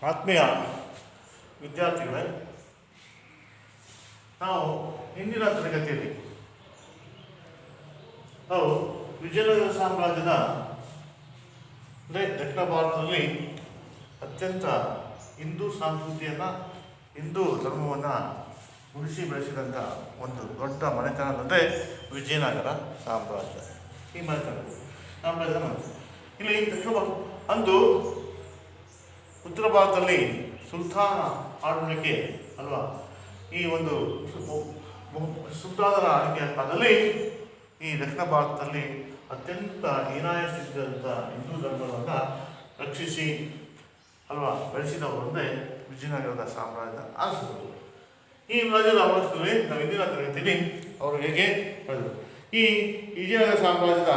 ಆತ್ಮೀಯ ವಿದ್ಯಾರ್ಥಿಗಳೇ, ನಾವು ಹಿಂದಿನ ತರಗತಿಯಲ್ಲಿ ನಾವು ವಿಜಯನಗರ ಸಾಮ್ರಾಜ್ಯದ ಅಂದರೆ ದಕ್ಷಿಣ ಭಾರತದಲ್ಲಿ ಅತ್ಯಂತ ಹಿಂದೂ ಸಂಸ್ಕೃತಿಯನ್ನು, ಹಿಂದೂ ಧರ್ಮವನ್ನು ಉಳಿಸಿ ಬೆಳೆಸಿದಂಥ ಒಂದು ದೊಡ್ಡ ಮನೆತನ ಅಂದರೆ ವಿಜಯನಗರ ಸಾಮ್ರಾಜ್ಯ. ಈ ಮನೆತನ ಸಾಮ್ರಾಜ್ಯದ ಮನೆತನ ಇಲ್ಲಿ ದಕ್ಷಿಣ ಭಾರತ ಅಂದು ಉತ್ತರ ಭಾರತದಲ್ಲಿ ಸುಲ್ತಾನ ಆಳ್ವಿಕೆ ಅಲ್ವಾ, ಈ ಒಂದು ಸುಲ್ತಾನರ ಆಳ್ವಿಕೆಯ ಕಾಲದಲ್ಲಿ ಈ ದಕ್ಷಿಣ ಭಾರತದಲ್ಲಿ ಅತ್ಯಂತ ಹೀನಾಯ ಸ್ಥಿತಿಯಾದಂಥ ಹಿಂದೂ ಧರ್ಮವನ್ನು ರಕ್ಷಿಸಿ ಅಲ್ವಾ ಬೆಳೆಸಿದವರು ಅಂದರೆ ವಿಜಯನಗರದ ಸಾಮ್ರಾಜ್ಯ ಆರಿಸಿದರು. ಈ ರಾಜ್ಯದ ಆವರಿಸಿದಲ್ಲಿ ನಾವು ಹಿಂದಿನ ತರಗತಿಯಲ್ಲಿ ಅವರು ಹೇಗೆ ಪಡೆದರು. ಈ ವಿಜಯನಗರ ಸಾಮ್ರಾಜ್ಯದ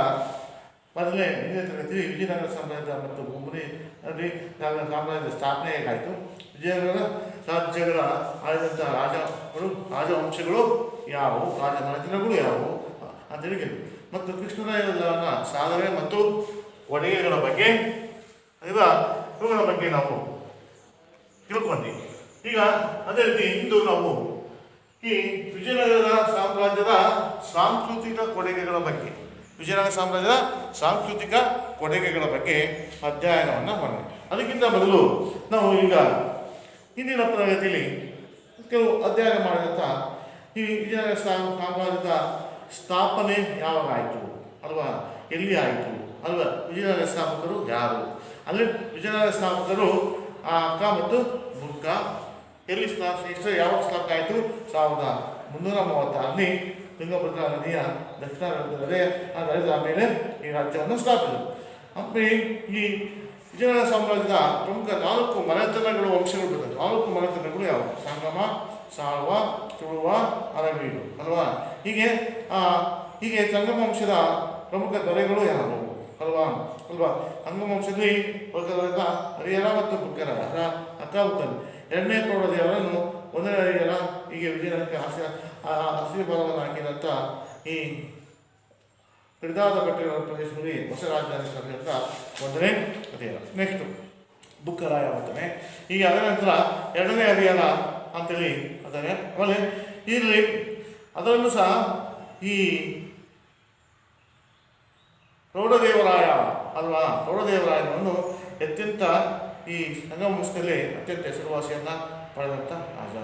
ಮೊದಲನೇ ಹಿಂದಿನ ತರಗತಿಯಲ್ಲಿ ವಿಜಯನಗರ ಸಾಮ್ರಾಜ್ಯ ಮತ್ತು ಮುಂಬೈ ಸಾಮ್ರಾಜ್ಯದ ಸ್ಥಾಪನೆ ಹೇಗಾಯಿತು, ವಿಜಯನಗರ ರಾಜ್ಯಗಳ ಆಳಿದಂಥ ರಾಜವಂಶಗಳು ಯಾವುವು, ರಾಜಮನೆತನಗಳು ಯಾವುವು ಅಂತೇಳಿ ಕೇಳಿದ್ರು. ಮತ್ತು ಕೃಷ್ಣರಾಯನ ಸಾಧನೆ ಮತ್ತು ಒಡೆಗೆಗಳ ಬಗ್ಗೆ ಇವುಗಳ ಬಗ್ಗೆ ನಾವು ತಿಳ್ಕೊಂಡ್ವಿ. ಈಗ ಅದೇ ರೀತಿ ಇಂದು ನಾವು ಈ ವಿಜಯನಗರ ಸಾಮ್ರಾಜ್ಯದ ಸಾಂಸ್ಕೃತಿಕ ಕೊಡುಗೆಗಳ ಬಗ್ಗೆ, ವಿಜಯನಗರ ಸಾಮ್ರಾಜ್ಯದ ಸಾಂಸ್ಕೃತಿಕ ಕೊಡುಗೆಗಳ ಬಗ್ಗೆ ಅಧ್ಯಯನವನ್ನು ಮಾಡೋಣ. ಅದಕ್ಕಿಂತ ಮೊದಲು ನಾವು ಈಗ ಹಿಂದಿನ ತರಗತಿಯಲ್ಲಿ ಕೆಲವು ಅಧ್ಯಯನ ಮಾಡಿದಂಥ ಈ ವಿಜಯನಗರ ಸಾಮ್ರಾಜ್ಯದ ಸ್ಥಾಪನೆ ಯಾವಾಗ ಆಯಿತು ಅಲ್ವಾ, ಎಲ್ಲಿ ಆಯಿತು ಅಲ್ವಾ, ವಿಜಯನಗರ ಸ್ಥಾಪಕರು ಯಾರು, ಅಲ್ಲಿ ವಿಜಯನಗರ ಸ್ಥಾಪಕರು ಅಕ್ಕ ಮತ್ತು ಬುಕ್ಕ ಎಲ್ಲಿ ಯಾವಾಗ ಸ್ಥಾಪನೆ ಆಯಿತು, 1336 ತುಂಗಭದ್ರಾ ನದಿಯ ದಕ್ಷಿಣ ಹರಿದ ಮೇಲೆ ಈ ರಾಜ್ಯವನ್ನು ಸ್ಥಾಪಿಸಿದರು. ಆಮೇಲೆ ಈ ವಿಜಯನಗರ ಸಾಮ್ರಾಜ್ಯದ ಪ್ರಮುಖ 4 ಮನೆತನಗಳು, ವಂಶಗಳು ಬರ್ತದೆ. 4 ಮನೆತನಗಳು ಯಾವುವು, ಸಂಗಮ, ಸಾಳ್ವ, ತುಳುವ, ಅರವೀಡು ಅಲ್ವಾ. ಹೀಗೆ ಸಂಗಮ ವಂಶದ ಪ್ರಮುಖ ದೊರೆಗಳು ಯಾವುವು ಅಲ್ವಾ. ಸಂಗಮ ವಂಶದಲ್ಲಿ ಹರಿಹರ ಮತ್ತು ಬುಕ್ಕರ ಅಕ್ಕ ಬುಕ್ಕರು, 2ನೇ ಪ್ರೌಢದೇವರನ್ನು 1ನೇ ಹರಿಹರ, ಹೀಗೆ ವಿಜಯನಗರಕ್ಕೆ ಆಶೀರ್ವಾದವನ್ನು ಹಾಕಿದಂಥ ಈ ಹಿಡಿದಾದ ಪಟ್ಟಣ ಪ್ರದೇಶದಲ್ಲಿ ಹೊಸ ರಾಜಧಾನಿ ಸ್ಥಾಪಿಸಿದಂಥ 1ನೇ ಹರಿಹರ. ನೆಕ್ಸ್ಟು ಬುಕ್ಕರಾಯ ಬರ್ತಾನೆ. ಈಗ ಅದರ ನಂತರ 2ನೇ ಹರಿಹರ ಅಂತೇಳಿ ಅಂತಾನೆ. ಆಮೇಲೆ ಇಲ್ಲಿ ಅದರಲ್ಲೂ ಸಹ ಈ ಪ್ರೌಢದೇವರಾಯ ಅಲ್ವಾ, ಪ್ರೌಢದೇವರಾಯನನ್ನು ಅತ್ಯಂತ ಈ ಸಂಗಮ ವಂಶದಲ್ಲಿ ಅತ್ಯಂತ ಹೆಸರುವಾಸಿಯನ್ನು ಪಡೆದಂಥ ರಾಜ.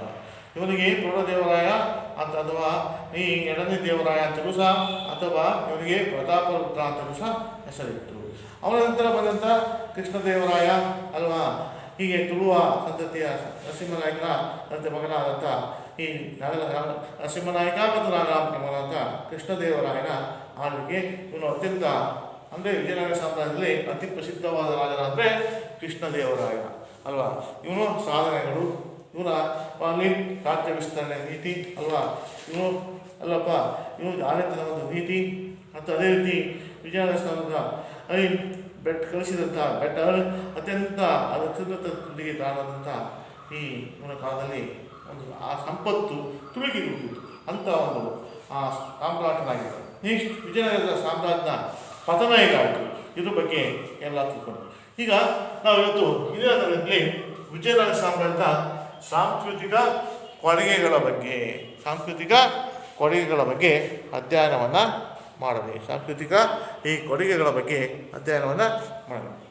ಇವನಿಗೆ ಪ್ರೌಢದೇವರಾಯ ಅಂತ ಅಥವಾ ಈ 2ನೇ ದೇವರಾಯ ಅಂತಲೂ ಸಹ ಅಥವಾ ಇವನಿಗೆ ಪ್ರತಾಪರುದ್ರ ಅಂತಲೂ ಸಹ ಹೆಸರಿತ್ತು. ಅವನ ನಂತರ ಬಂದಂಥ ಕೃಷ್ಣದೇವರಾಯ ಅಲ್ವಾ, ಹೀಗೆ ತುಳುವ ಸಂತತಿಯ ನರಸಿಂಹನಾಯಕನ ನಂತರ ಮಗನಾದಂಥ ಈ ನರಸಿಂಹನಾಯಕ ಮತ್ತು ನಾಗರಾಮನ ಮಗನಾದಂಥ ಕೃಷ್ಣದೇವರಾಯನ ಆಳ್ವಿಕೆ. ಇವನು ಅತ್ಯಂತ ಅಂದರೆ ವಿಜಯನಗರ ಸಾಮ್ರಾಜ್ಯದಲ್ಲಿ ಅತಿ ಪ್ರಸಿದ್ಧವಾದ ರಾಜನಾದರೆ ಕೃಷ್ಣದೇವರಾಯ ಅಲ್ವಾ. ಇವನು ಸಾಧನೆಗಳು, ಇವನ ರಾಜ್ಯ ವಿಸ್ತರಣೆ ನೀತಿ ಅಲ್ವಾ, ಇವನು ಆಡಳಿತದ ಒಂದು ನೀತಿ ಮತ್ತು ಅದೇ ರೀತಿ ವಿಜಯನಗರ ಸಾಮ್ರಾಜ್ಯದ ಕಳಿಸಿದಂಥ ಅತ್ಯಂತ ಅತ್ಯುನ್ನತದೊಂದಿಗೆ ತಾಳದಂಥ ಈ ಇವನ ಕಾಲದಲ್ಲಿ ಒಂದು ಆ ಸಂಪತ್ತು ತುಳುಕಿ ಹೋಗಿತ್ತು ಅಂತ ಒಂದು ಸಾಮ್ರಾಟನಾಗಿದೆ. ನೆಕ್ಸ್ಟ್ ವಿಜಯನಗರದ ಸಾಮ್ರಾಜ್ಯದ ಪತನ ಹೇಗಾಯಿತು ಇದ್ರ ಬಗ್ಗೆ ಎಲ್ಲ ತಿಳ್ಕೊಂಡು ಈಗ ನಾವು ಇವತ್ತು ಇದೇ ತರಗತಿಯಲ್ಲಿ ವಿಜಯನಗರ ಸಾಮ್ರಾಜ್ಯದ ಸಾಂಸ್ಕೃತಿಕ ಕೊಡುಗೆಗಳ ಬಗ್ಗೆ ಅಧ್ಯಯನವನ್ನು ಮಾಡಬೇಕು. ಸಾಂಸ್ಕೃತಿಕ ಈ ಕೊಡುಗೆಗಳ ಬಗ್ಗೆ ಅಧ್ಯಯನವನ್ನು ಮಾಡಬೇಕು.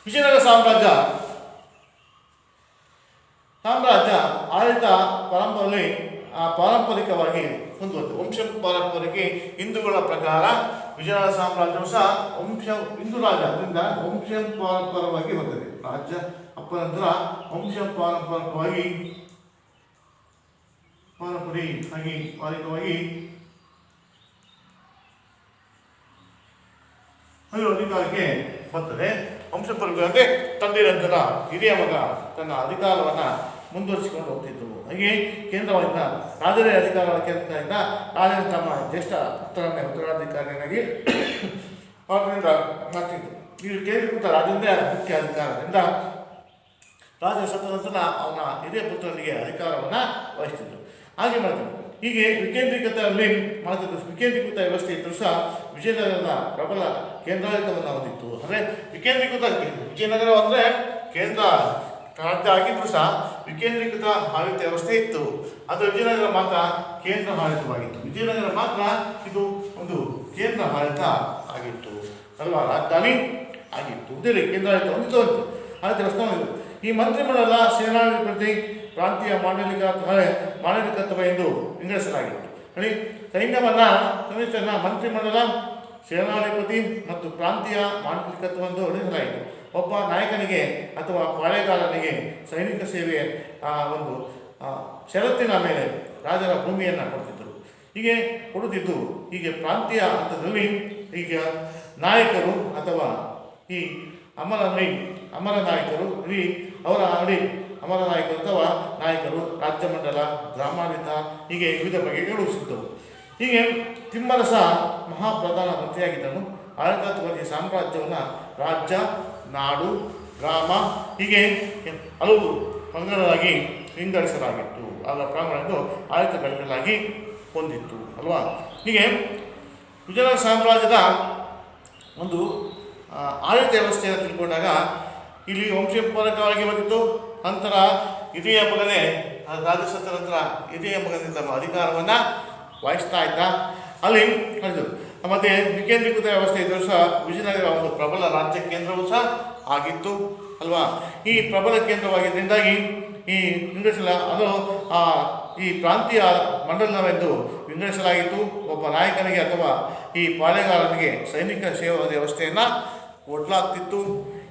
ವಿಜಯನಗರ ಸಾಮ್ರಾಜ್ಯ ಆಡಳಿತ ಪಾರಂಪರಿಕವಾಗಿ ಮುಂದುವರೆದು ವಂಶ ಪಾರಂಪರಿಕೆ ಹಿಂದೂಗಳ ಪ್ರಕಾರ ವಿಜಯನಗರ ಸಾಮ್ರಾಜ್ಯವು ಸಹ ಹಿಂದೂ ರಾಜ್ಯ, ಅದರಿಂದ ವಂಶ ಪಾರಂಪರವಾಗಿ ಬರ್ತದೆ. ರಾಜ್ಯ ಅಪ್ಪ ನಂತರ ವಂಶ ಪಾರಂಪರಿಕವಾಗಿ ಅಧಿಕಾರಕ್ಕೆ ಬರ್ತದೆ. ವಂಶಪರಂಪರೆ ಅಂದರೆ ತಂದೆ ನಂತರ ಹಿರಿಯ ಮಗ ತನ್ನ ಅಧಿಕಾರವನ್ನು ಮುಂದುವರಿಸಿಕೊಂಡು ಹೋಗ್ತಿದ್ದರು. ಹಾಗೆ ಕೇಂದ್ರದಿಂದ ರಾಜರೇ ಅಧಿಕಾರವನ್ನು ಕೇಂದ್ರದಿಂದ ರಾಜನ ತಮ್ಮ ಜ್ಯೇಷ್ಠ ಪುತ್ರನೇ ಉತ್ತರಾಧಿಕಾರಿಯಾಗಿ ಆದ್ದರಿಂದ ಮಾಡ್ತಿದ್ದು. ಈ ಕೇಂದ್ರೀಕೃತ ರಾಜಂದೇ ಮುಖ್ಯ ಅಧಿಕಾರದಿಂದ ರಾಜ ಸತ್ತ ನಂತರ ಅವನ ಹಿರಿಯ ಪುತ್ರನಿಗೆ ಅಧಿಕಾರವನ್ನು ವಹಿಸ್ತಿದ್ದರು. ಹಾಗೆ ಮಾಡ್ತಿದ್ದರು. ಹೀಗೆ ವಿಕೇಂದ್ರೀಕೃತ ವ್ಯವಸ್ಥೆ ಇದ್ದರೂ ಸಹ ವಿಜಯನಗರದ ಪ್ರಬಲ ಕೇಂದ್ರಾಡಳಿತವನ್ನು ಹೊಂದಿತ್ತು. ಅಂದರೆ ವಿಕೇಂದ್ರೀಕೃತ ವಿಜಯನಗರ ಅಂದರೆ ಕೇಂದ್ರ ರಾಜ್ಯ ಆಗಿದ್ರು ಸಹ ವಿಕೇಂದ್ರೀಕೃತ ಆಡಳಿತ ವ್ಯವಸ್ಥೆ ಇತ್ತು. ಅದು ವಿಜಯನಗರ ಮಾತ್ರ ಕೇಂದ್ರ ಆಡಳಿತವಾಗಿತ್ತು. ವಿಜಯನಗರ ಮಾತ್ರ ಇದು ಒಂದು ಕೇಂದ್ರ ಆಡಳಿತ ಆಗಿತ್ತು ಅಲ್ವಾ, ರಾಜಧಾನಿ ಆಗಿತ್ತು. ಉದಯದಲ್ಲಿ ಕೇಂದ್ರ ಆಡಳಿತ ಹೊಂದಿತ್ತು ಆಡಳಿತ ವ್ಯವಸ್ಥೆ. ಈ ಮಂತ್ರಿಮಂಡಲ ಸೇನಾಧಿಪತಿ ಪ್ರಾಂತೀಯ ಮಾಂಡಲಿಕತ್ವ ಎಂದು ವಿಂಗಡಿಸಲಾಗಿತ್ತು. ಹೇಳಿ, ಸೈನ್ಯವನ್ನ ಮಂತ್ರಿಮಂಡಲ ಸೇನಾಧಿಪತಿ ಮತ್ತು ಪ್ರಾಂತೀಯ ಮಾಂಡಲಿಕತ್ವ ಎಂದು ವಿಂಗಡಿಸಲಾಯಿತು. ಒಬ್ಬ ನಾಯಕನಿಗೆ ಅಥವಾ ಪಾಳೆಗಾರನಿಗೆ ಸೈನಿಕ ಸೇವೆಯ ಒಂದು ಷರತ್ತಿನ ಮೇಲೆ ರಾಜರ ಭೂಮಿಯನ್ನು ಕೊಡ್ತಿದ್ದರು. ಹೀಗೆ ಕೊಡುತ್ತಿದ್ದು, ಹೀಗೆ ಪ್ರಾಂತೀಯ ಹಂತದಲ್ಲಿ ಈಗ ನಾಯಕರು ಅಥವಾ ಈ ಅಮರ ನಾಯಕರು ಅವರ ಅಮರ ನಾಯಕರು ಅಥವಾ ನಾಯಕರು ರಾಜ್ಯ ಮಂಡಲ, ಗ್ರಾಮಾಡಳಿತ ಹೀಗೆ ವಿವಿಧ ಬಗೆಗಳು ಸಿಗ್ತವು. ಹೀಗೆ ತಿಮ್ಮರಸ ಮಹಾಪ್ರಧಾನ ಮಂತ್ರಿಯಾಗಿದ್ದನು. ಆಡಳಿತಾತ್ಮಕ ಸಾಮ್ರಾಜ್ಯವನ್ನು ರಾಜ್ಯ, ನಾಡು, ಗ್ರಾಮ ಹೀಗೆ ಹಲವು ಪಂಗಡಗಳಾಗಿ ವಿಂಗಡಿಸಲಾಗಿತ್ತು. ಆಗ ಪ್ರಾಂಗಣವನ್ನು ಆಡಳಿತ ಘಟಕಗಳಾಗಿ ಹೊಂದಿತ್ತು ಅಲ್ವಾ. ಹೀಗೆ ವಿಜಯನಗರ ಸಾಮ್ರಾಜ್ಯದ ಒಂದು ಆಡಳಿತ ವ್ಯವಸ್ಥೆಯನ್ನು ತಿಳ್ಕೊಂಡಾಗ ಇಲ್ಲಿ ವಂಶಪರಕವಾಗಿ ಬಂದಿತ್ತು. ನಂತರ ಹಿರಿಯ ಮಗನೇ ರಾಜಸತ್ತ ನಂತರ ಹಿರಿಯ ಮಗನಿಂದ ತಮ್ಮ ಅಧಿಕಾರವನ್ನು ವಹಿಸ್ತಾ ಇದ್ದ. ಅಲ್ಲಿ ಮತ್ತು ವಿಕೇಂದ್ರೀಕೃತ ವ್ಯವಸ್ಥೆ ಇದ್ದರೂ ಸಹ ವಿಜಯನಗರ ಒಂದು ಪ್ರಬಲ ರಾಜ್ಯ ಕೇಂದ್ರವೂ ಸಹ ಆಗಿತ್ತು ಅಲ್ವಾ. ಈ ಪ್ರಬಲ ಕೇಂದ್ರವಾಗಿದ್ದರಿಂದಾಗಿ ಈ ಈ ಪ್ರಾಂತೀಯ ಮಂಡಲವೆಂದು ವಿಂಗಡಿಸಲಾಗಿತ್ತು. ಒಬ್ಬ ನಾಯಕನಿಗೆ ಅಥವಾ ಈ ಪಾಳೆಗಾರನಿಗೆ ಸೈನಿಕ ಸೇವಾ ವ್ಯವಸ್ಥೆಯನ್ನು ಕೊಡಲಾಗ್ತಿತ್ತು.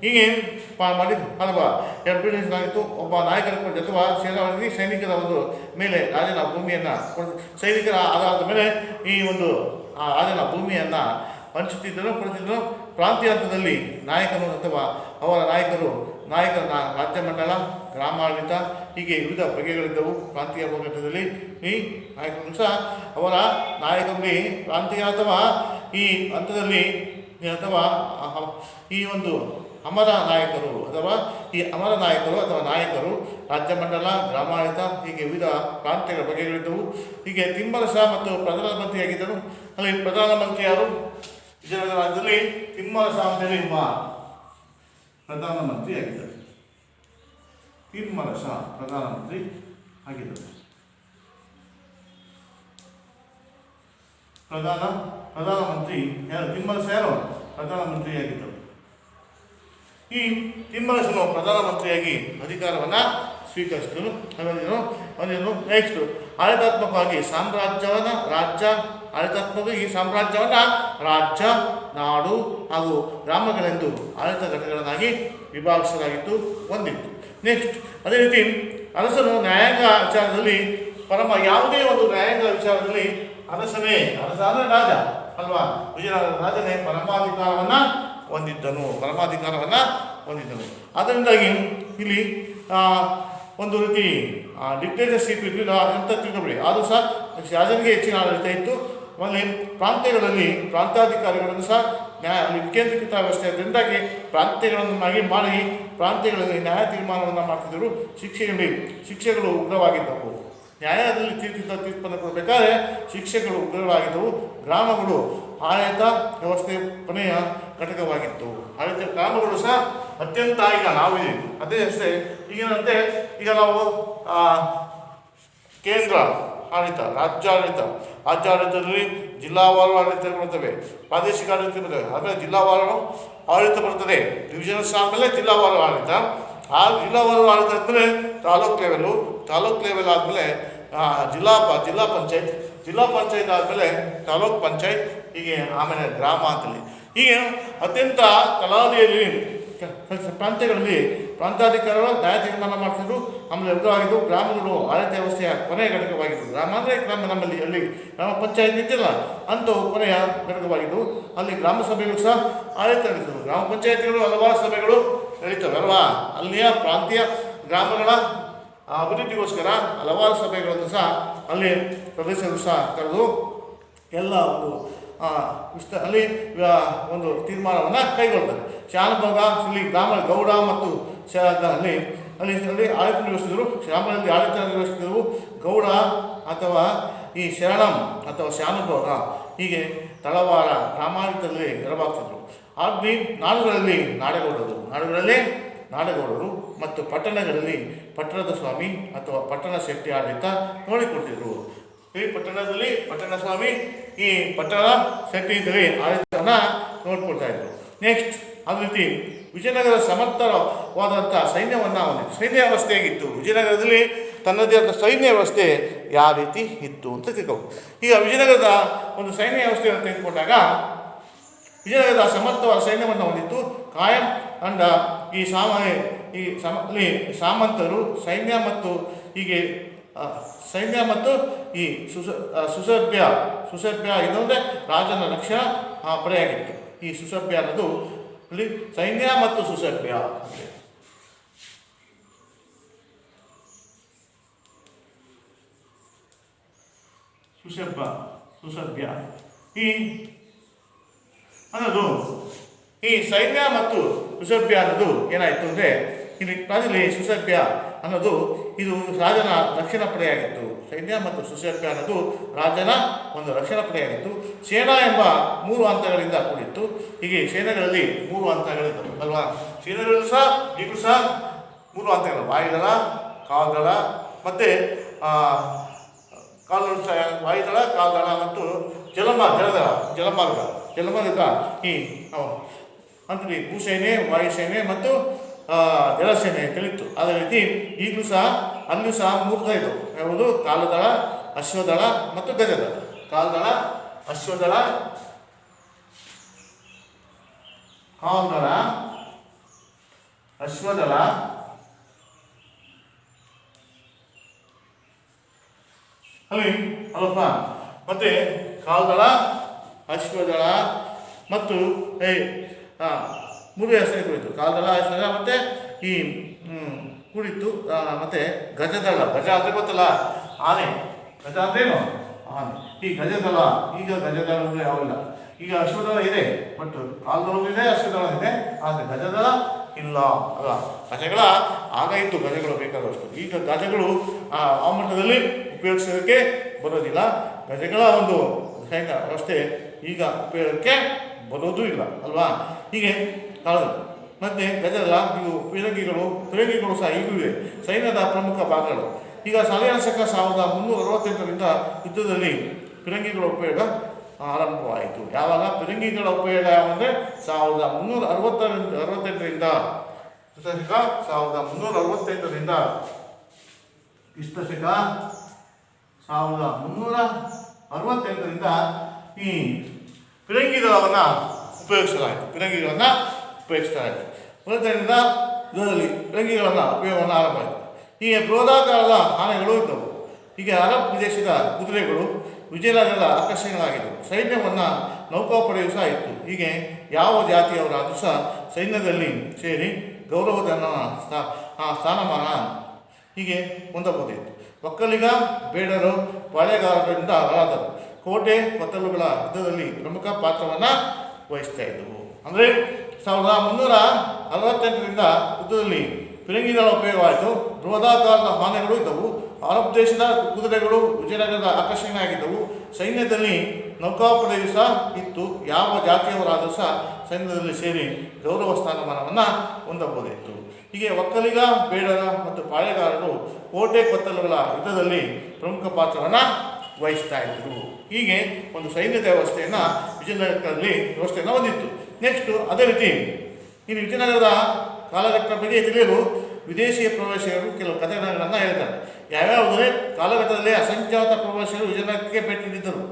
ಹೀಗೆ ಅಲ್ವಾ ವಿಂಗಡಿಸಲಾಗಿತ್ತು. ಒಬ್ಬ ನಾಯಕನ ಅಥವಾ ಸೇನಾನಿಗೆ ಸೈನಿಕರ ಒಂದು ಮೇಲೆ ರಾಜನ ಭೂಮಿಯನ್ನು ಸೈನಿಕರ ಆಧಾರದ ಮೇಲೆ ಈ ಒಂದು ರಾಜನ ಭೂಮಿಯನ್ನು ಹಂಚುತ್ತಿದ್ದರು, ಕೊಡುತ್ತಿದ್ದರು. ಪ್ರಾಂತೀಯ ಹಂತದಲ್ಲಿ ನಾಯಕನು ಅಥವಾ ಅವರ ನಾಯಕರ ರಾಜ್ಯ ಮಂಡಲ, ಗ್ರಾಮಾಡಳಿತ ಹೀಗೆ ವಿವಿಧ ಬಗೆಗಳಿದ್ದವು. ಪ್ರಾಂತೀಯ ಘಟ್ಟದಲ್ಲಿ ಈ ನಾಯಕರು ಸಹ ಅವರ ನಾಯಕರಲ್ಲಿ ಪ್ರಾಂತೀಯ ಅಥವಾ ಈ ಹಂತದಲ್ಲಿ ಅಥವಾ ಈ ಒಂದು ಅಮರ ನಾಯಕರು ಅಥವಾ ನಾಯಕರು ರಾಜ್ಯ ಮಂಡಲ, ಗ್ರಾಮಾಡಳಿತ ಹೀಗೆ ವಿವಿಧ ಪ್ರಾಂತ್ಯಗಳ ಬಗೆಗಳಿದ್ದವು. ಹೀಗೆ ತಿಮ್ಮರಸ ಮತ್ತು ಪ್ರಧಾನಮಂತ್ರಿಯಾಗಿದ್ದರು. ಅಲ್ಲಿ ಪ್ರಧಾನಮಂತ್ರಿ ಯಾರು? ವಿಜಯನಗರ ರಾಜ್ಯದಲ್ಲಿ ತಿಮ್ಮರಸ ಅಂತೇಳಿ ಪ್ರಧಾನಮಂತ್ರಿ ಆಗಿದ್ದರು. ತಿಮ್ಮರಸ ಪ್ರಧಾನಮಂತ್ರಿ ಆಗಿದ್ದರು. ಪ್ರಧಾನಮಂತ್ರಿ ಯಾರು? ತಿಮ್ಮರಸ ಯಾರು? ಪ್ರಧಾನಮಂತ್ರಿಯಾಗಿದ್ದರು. ಈ ತಿಮ್ಮರಸನು ಪ್ರಧಾನಮಂತ್ರಿಯಾಗಿ ಅಧಿಕಾರವನ್ನು ಸ್ವೀಕರಿಸಿದನು. ನೆಕ್ಸ್ಟ್ ಆಡಳಿತಾತ್ಮಕವಾಗಿ ಸಾಮ್ರಾಜ್ಯವನ್ನು ರಾಜ್ಯ, ನಾಡು ಹಾಗೂ ಗ್ರಾಮಗಳೆಂದು ಆಡಳಿತ ಘಟಕಗಳನ್ನಾಗಿ ವಿಭಾಗಿಸಲಾಗಿತ್ತು, ಹೊಂದಿತ್ತು. ನೆಕ್ಸ್ಟ್ ಅದೇ ರೀತಿ ಅರಸನು ನ್ಯಾಯಾಂಗ ವಿಚಾರದಲ್ಲಿ ಯಾವುದೇ ಒಂದು ನ್ಯಾಯಾಂಗ ವಿಚಾರದಲ್ಲಿ ಅರಸ ಅಂದರೆ ರಾಜ ಅಲ್ವಾ. ವಿಜಯನಗರ ರಾಜನೇ ಪರಮಾಧಿಕಾರವನ್ನು ಹೊಂದಿದ್ದನು. ಅದರಿಂದಾಗಿ ಇಲ್ಲಿ ಒಂದು ರೀತಿ ಡಿಕ್ಟೇಟರ್ಶಿಪ್ ಇರಲಿಲ್ಲ ಅಂತ ತಿಳ್ಕೊಬೇಡಿ. ಆದರೂ ಸಹ ರಾಜನಿಗೆ ಹೆಚ್ಚಿನ ಆಡಳಿತ ಇತ್ತು. ಆಮೇಲೆ ಪ್ರಾಂತ್ಯಾಧಿಕಾರಿಗಳನ್ನು ಸಹ ವಿಕೇಂದ್ರೀಕೃತ ವ್ಯವಸ್ಥೆ ಅದರಿಂದಾಗಿ ಪ್ರಾಂತ್ಯಗಳನ್ನಾಗಿ ಮಾಡಿ ಪ್ರಾಂತ್ಯಗಳಲ್ಲಿ ನ್ಯಾಯ ತೀರ್ಮಾನವನ್ನು ಮಾಡ್ತಿದ್ದರು. ಶಿಕ್ಷೆಗಳು ಉಗ್ರವಾಗಿದ್ದವು. ನ್ಯಾಯಾಲಯದಲ್ಲಿ ತೀರ್ಪನ್ನು ಕೊಡಬೇಕಾದ್ರೆ ಶಿಕ್ಷೆಗಳು ಉಗ್ರವಾಗಿದ್ದವು. ಗ್ರಾಮಗಳು ಆಡಳಿತ ವ್ಯವಸ್ಥೆ ಕೊನೆಯ ಘಟಕವಾಗಿತ್ತು. ಗ್ರಾಮಗಳು ಸಹ ಅತ್ಯಂತ ಈಗ ನಾವಿದೆ ಅದೇ ಅಷ್ಟೇ. ಈಗೇನಂತೆ ಈಗ ನಾವು ಕೇಂದ್ರ ಆಡಳಿತ, ರಾಜ್ಯಾಡಳಿತದಲ್ಲಿ ಜಿಲ್ಲಾವಾರು ಆಡಳಿತ ಬರ್ತವೆ, ಪ್ರಾದೇಶಿಕ ಆಡಳಿತ ಬರ್ತವೆ. ಆಮೇಲೆ ಜಿಲ್ಲಾವಾರು ಆಡಳಿತ ಬರ್ತದೆ. ಡಿವಿಷನ್ಸ್ ಆದಮೇಲೆ ಜಿಲ್ಲಾವಾರು ಆಡಳಿತ. ಆ ಜಿಲ್ಲಾವಾರು ಆಡಳಿತ ಆದಮೇಲೆ ತಾಲೂಕ್ ಲೆವೆಲ್ ಆದಮೇಲೆ ಜಿಲ್ಲಾ ಪಂಚಾಯತ್ ಆದಮೇಲೆ ತಾಲೂಕ್ ಪಂಚಾಯತ್, ಹೀಗೆ ಆಮೇಲೆ ಗ್ರಾಮ ಅಂತೇಳಿ ಹೀಗೆ ಅತ್ಯಂತ ತಲಾದಿಯಲ್ಲಿ ಪ್ರಾಂತ್ಯಗಳಲ್ಲಿ ಪ್ರಾಂತಾಧಿಕಾರಿಗಳು ನ್ಯಾಯ ತೀರ್ಮಾನ ಮಾಡ್ತಿದ್ರು. ಆಮೇಲೆ ಉಗ್ರವಾಗಿದ್ದು ಗ್ರಾಮಗಳು ಆಡಳಿತ ವ್ಯವಸ್ಥೆಯ ಕೊನೆಯ ಘಟಕವಾಗಿದ್ದವು. ಗ್ರಾಮ ಅಂದರೆ ನಮ್ಮಲ್ಲಿ ಅಲ್ಲಿ ಗ್ರಾಮ ಪಂಚಾಯತ್ ಇದ್ದಿಲ್ಲ, ಅಂಥವು ಕೊನೆಯ ಘಟಕವಾಗಿದ್ದವು. ಅಲ್ಲಿ ಗ್ರಾಮ ಸಭೆಗಳು ಸಹ ಆಡಳಿತ ನಡೆಸಿದ್ರು. ಗ್ರಾಮ ಪಂಚಾಯತಿಗಳು ಹಲವಾರು ಸಭೆಗಳು ನಡೀತವೆ ಅಲ್ವಾ. ಅಲ್ಲಿಯ ಪ್ರಾಂತೀಯ ಗ್ರಾಮಗಳ ಅಭಿವೃದ್ಧಿಗೋಸ್ಕರ ಹಲವಾರು ಸಭೆಗಳನ್ನು ಸಹ ಅಲ್ಲಿ ಪ್ರದೇಶಗಳು ಸಹ ಕರೆದು ಎಲ್ಲ ಅಲ್ಲಿ ಒಂದು ತೀರ್ಮಾನವನ್ನು ಕೈಗೊಳ್ತಾರೆ. ಶಾನುಭೋಗ ಇಲ್ಲಿ ಗ್ರಾಮ ಗೌಡ ಮತ್ತು ಅಲ್ಲಿ ಆಡಳಿತ ನಿರ್ವಹಿಸಿದರು. ಗ್ರಾಮದಲ್ಲಿ ಆಡಳಿತ ನಿರ್ವಹಿಸಿದರು ಗೌಡ ಅಥವಾ ಈ ಶರಣಂ ಅಥವಾ ಶಾನುಭೋಗ, ಹೀಗೆ ತಳವಾರ ಗ್ರಾಮಾಡಳಿತದಲ್ಲಿ ನೆರವಾಗ್ತಿದ್ರು. ನಾಡುಗಳಲ್ಲಿ ನಾಡಗೌಡರು ಮತ್ತು ಪಟ್ಟಣಗಳಲ್ಲಿ ಪಟ್ಟಣದ ಸ್ವಾಮಿ ಅಥವಾ ಪಟ್ಟಣ ಶೆಟ್ಟಿ ಆಡಳಿತ ನೋಡಿಕೊಡ್ತಿದ್ರು. ಈ ಪಟ್ಟಣದಲ್ಲಿ ಪಟ್ಟಣ ಸ್ವಾಮಿ, ಈ ಪಟ್ಟಣ ಶೆಟ್ಟಿ ಇದ್ದರೆ ಆಡಳಿತವನ್ನು ನೋಡಿಕೊಡ್ತಾ ಇದ್ರು. ನೆಕ್ಸ್ಟ್ ಅದೇ ರೀತಿ ವಿಜಯನಗರ ಸಮರ್ಥವಾದಂಥ ಸೈನ್ಯವನ್ನು ಹೊಂದಿತ್ತು. ಸೈನ್ಯ ವ್ಯವಸ್ಥೆ ಹೇಗಿತ್ತು ವಿಜಯನಗರದಲ್ಲಿ? ತನ್ನದೇ ಆದ ಸೈನ್ಯ ವ್ಯವಸ್ಥೆ ಯಾವ ರೀತಿ ಇತ್ತು ಅಂತ ತಿಳ್ಕೋಬೇಕು. ಈಗ ವಿಜಯನಗರದ ಒಂದು ಸೈನ್ಯ ವ್ಯವಸ್ಥೆಯನ್ನು ತೆಗೆದುಕೊಂಡಾಗ ವಿಜಯನಗರದ ಸಮರ್ಥವಾದ ಸೈನ್ಯವನ್ನು ಹೊಂದಿತ್ತು. ಕಾಯಂ ಅಂಡ ಈ ಸಾಮಂತರು ಸೈನ್ಯ ಮತ್ತು ಹೀಗೆ ಸೈನ್ಯ ಮತ್ತು ಈ ಸುಸಭ್ಯ ಇದೊಂದೇ ರಾಜನ ರಕ್ಷಣಾ ಪಡೆಯಾಗಿತ್ತು. ಈ ಸುಸಭ್ಯ ಅನ್ನೋದು ಇಲ್ಲಿ ಸೈನ್ಯ ಮತ್ತು ಸುಸಭ್ಯ. ಸುಸಭ್ಯ ಈ ಅನ್ನೋದು ಈ ಸೈನ್ಯ ಮತ್ತು ಸುಸಭ್ಯ ಅನ್ನೋದು ಏನಾಯಿತು ಅಂದರೆ ಇಲ್ಲಿ ಸುಸಭ್ಯ ಅನ್ನೋದು ಇದು ರಾಜನ ರಕ್ಷಣಾ ಪಡೆಯಾಗಿತ್ತು. ಸೈನ್ಯ ಮತ್ತು ಸುಸಭ್ಯ ಅನ್ನೋದು ರಾಜನ ಒಂದು ರಕ್ಷಣಾ ಪಡೆಯಾಗಿತ್ತು. ಸೇನಾ ಎಂಬ 3 ಹಂತಗಳಿಂದ ಕೂಡಿತ್ತು. ಹೀಗೆ ಸೇನೆಗಳಲ್ಲಿ 3 ಹಂತಗಳಿದ್ದವು ಅಲ್ವಾ? ಸೇನೆಗಳಲ್ಲೂ ಸಹ ಈಗಲೂ ಸಹ 3 ಹಂತಗಳು: ವಾಯುದಳ, ಕಾಲ್ದಳ ಮತ್ತು ವಾಯುದಳ, ಕಾಲ್ದಳ ಮತ್ತು ಜಲಮಾರ್ಗ ಈ ಅಂದರೆ ಭೂಸೇನೆ, ವಾಯುಸೇನೆ ಮತ್ತು ಜಲಸೇನೆ ತಿಳಿತು. ಅದೇ ರೀತಿ ಈಗಲೂ ಸಹ ಅಲ್ಲೂ ಸಹ 3 ಇದು ಯಾವುದು? ಕಾಲದಳ, ಅಶ್ವದಳ ಮತ್ತು ಗಜದಳ. ಕಾಲ್ದಳ, ಅಶ್ವದಳ, ಅಶ್ವದಳ ಅಲ್ಲಪ್ಪ ಮತ್ತೆ ಕಾಲ್ದಳ, ಅಶ್ವದಳ ಮತ್ತು 3 ಹೆಸರು ಕುಳಿತು. ಕಾಲ್ದಳ, ಅಶ್ವದಳ ಮತ್ತು ಈ ಕುಳಿತು ಮತ್ತು ಗಜದಳ. ಗಜ ಅಂತ ಗೊತ್ತಲ್ಲ, ಆನೆ. ಗಜ ಅಂದ್ರೇನು? ಆನೆ. ಈ ಗಜದಳ, ಈಗ ಗಜದಳ ಯಾವಿಲ್ಲ. ಈಗ ಅಶ್ವದಳ ಇದೆ, ಬಟ್ ಕಾಲ್ದಳೂ ಇದೆ, ಅಶ್ವದಳ ಇದೆ, ಆದರೆ ಗಜದಳ ಇಲ್ಲ ಅಲ್ಲ. ಗಜಗಳ ಆಗ ಇತ್ತು, ಗಜಗಳು ಬೇಕಾದಷ್ಟು. ಈಗ ಗಜಗಳು ಆ ಮಟ್ಟದಲ್ಲಿ ಉಪಯೋಗಿಸೋದಕ್ಕೆ ಬರೋದಿಲ್ಲ. ಗಜಗಳ ಒಂದು ಸೈನ್ಯ ವ್ಯವಸ್ಥೆ ಈಗ ಉಪಯೋಗಕ್ಕೆ ಬರೋದೂ ಇಲ್ಲ ಅಲ್ವಾ? ಹೀಗೆ ಕಾಳು ಮತ್ತು ಗಜದಳ, ಇವು ಪಿರಂಗಿಗಳು ಸಹ ಈಗೂ ಇವೆ, ಸೈನ್ಯದ ಪ್ರಮುಖ ಭಾಗಗಳು. ಈಗ ಸಾಲಿನ ಶಕ 1368ರಿಂದ ಯುದ್ಧದಲ್ಲಿ ಪಿರಂಗಿಗಳ ಉಪಯೋಗ ಆರಂಭವಾಯಿತು. ಯಾವಾಗ ಪಿರಂಗಿಗಳ ಉಪಯೋಗ ಅಂದರೆ 1368ರಿಂದ ಶಕ 1368ರಿಂದ ಕ್ರಿಸ್ತಶಕ 1368ರಿಂದ ಈ ಪಿರಂಗಿಗಳನ್ನು ಉಪಯೋಗಿಸಲಾಯಿತು. ಮೊದಲನೆಯಿಂದ ಯುದ್ಧದಲ್ಲಿ ಪಿರಂಗಿಗಳನ್ನು ಉಪಯೋಗವನ್ನು ಆರಂಭವಾಯಿತು. ಹೀಗೆ ಬೃಹದಾಕಾರದ ಆನೆಗಳು ಇದ್ದವು. ಹೀಗೆ ಅರಬ್ ವಿದೇಶದ ಕುದುರೆಗಳು ವಿಜಯನಗರದ ಆಕರ್ಷಣೆಗಳಾಗಿದ್ದವು. ಸೈನ್ಯವನ್ನು ನೌಕಾಪಡೆಯೂ ಸಹ ಇತ್ತು. ಹೀಗೆ ಯಾವ ಜಾತಿಯವರಾದರೂ ಸಹ ಸೈನ್ಯದಲ್ಲಿ ಸೇರಿ ಗೌರವಧನ ಸ್ಥಾನಮಾನ ಹೀಗೆ ಹೊಂದಬಹುದಿತ್ತು. ಒಕ್ಕಲಿಗ, ಬೇಡರು, ಪಾಳೆಗಾರರಿಂದ ಆರಾದರು ಕೋಟೆ ಕೊತ್ತಲುಗಳ ಯುದ್ಧದಲ್ಲಿ ಪ್ರಮುಖ ಪಾತ್ರವನ್ನು ವಹಿಸ್ತಾ ಇದ್ದವು. ಅಂದರೆ 1368ರಿಂದ ಯುದ್ಧದಲ್ಲಿ ಪಿರಂಗಿಗಳ ಉಪಯೋಗವಾಯಿತು. ಬೃಹದಾಕಾರದ ಆನೆಗಳು ಇದ್ದವು. ಅರಬ್ ದೇಶದ ಕುದುರೆಗಳು ವಿಜಯನಗರದ ಆಕರ್ಷಣೆಯಾಗಿದ್ದವು. ಸೈನ್ಯದಲ್ಲಿ ನೌಕಾಪಡೆಯೂ ಸಹ ಇತ್ತು. ಯಾವ ಜಾತಿಯವರಾದರೂ ಸಹ ಸೈನ್ಯದಲ್ಲಿ ಸೇರಿ ಗೌರವ ಸ್ಥಾನಮಾನವನ್ನು ಹೊಂದಬಹುದಿತ್ತು. ಹೀಗೆ ಒಕ್ಕಲಿಗ, ಬೇಡರ ಮತ್ತು ಪಾಳೆಗಾರರು ಕೋಟೆ ಕೊತ್ತಲುಗಳ ಯುದ್ಧದಲ್ಲಿ ಪ್ರಮುಖ ಪಾತ್ರವನ್ನು ವಹಿಸ್ತಾ ಇದ್ದರು. ಹೀಗೆ ಒಂದು ಸೈನ್ಯದ ವ್ಯವಸ್ಥೆಯನ್ನು ವಿಜಯನಗರದಲ್ಲಿ ವ್ಯವಸ್ಥೆಯನ್ನು ಹೊಂದಿತ್ತು. ನೆಕ್ಸ್ಟು ಅದೇ ರೀತಿ ಇನ್ನು ವಿಜಯನಗರದ ಕಾಲಘಟ್ಟ ಬಗ್ಗೆ ತಿಳಿಯಲು ವಿದೇಶಿಯ ಪ್ರವಾಸಿಗರು ಕೆಲವು ಕಥೆಗಳನ್ನು ಹೇಳ್ತಾರೆ. ಯಾವ್ಯಾವುದರೆ ಕಾಲಘಟ್ಟದಲ್ಲಿ ಅಸಂಖ್ಯಾತ ಪ್ರವಾಸಿಗರು ವಿಜಯನಗರಕ್ಕೆ ಭೇಟಿ ನೀಡಿದ್ದರು.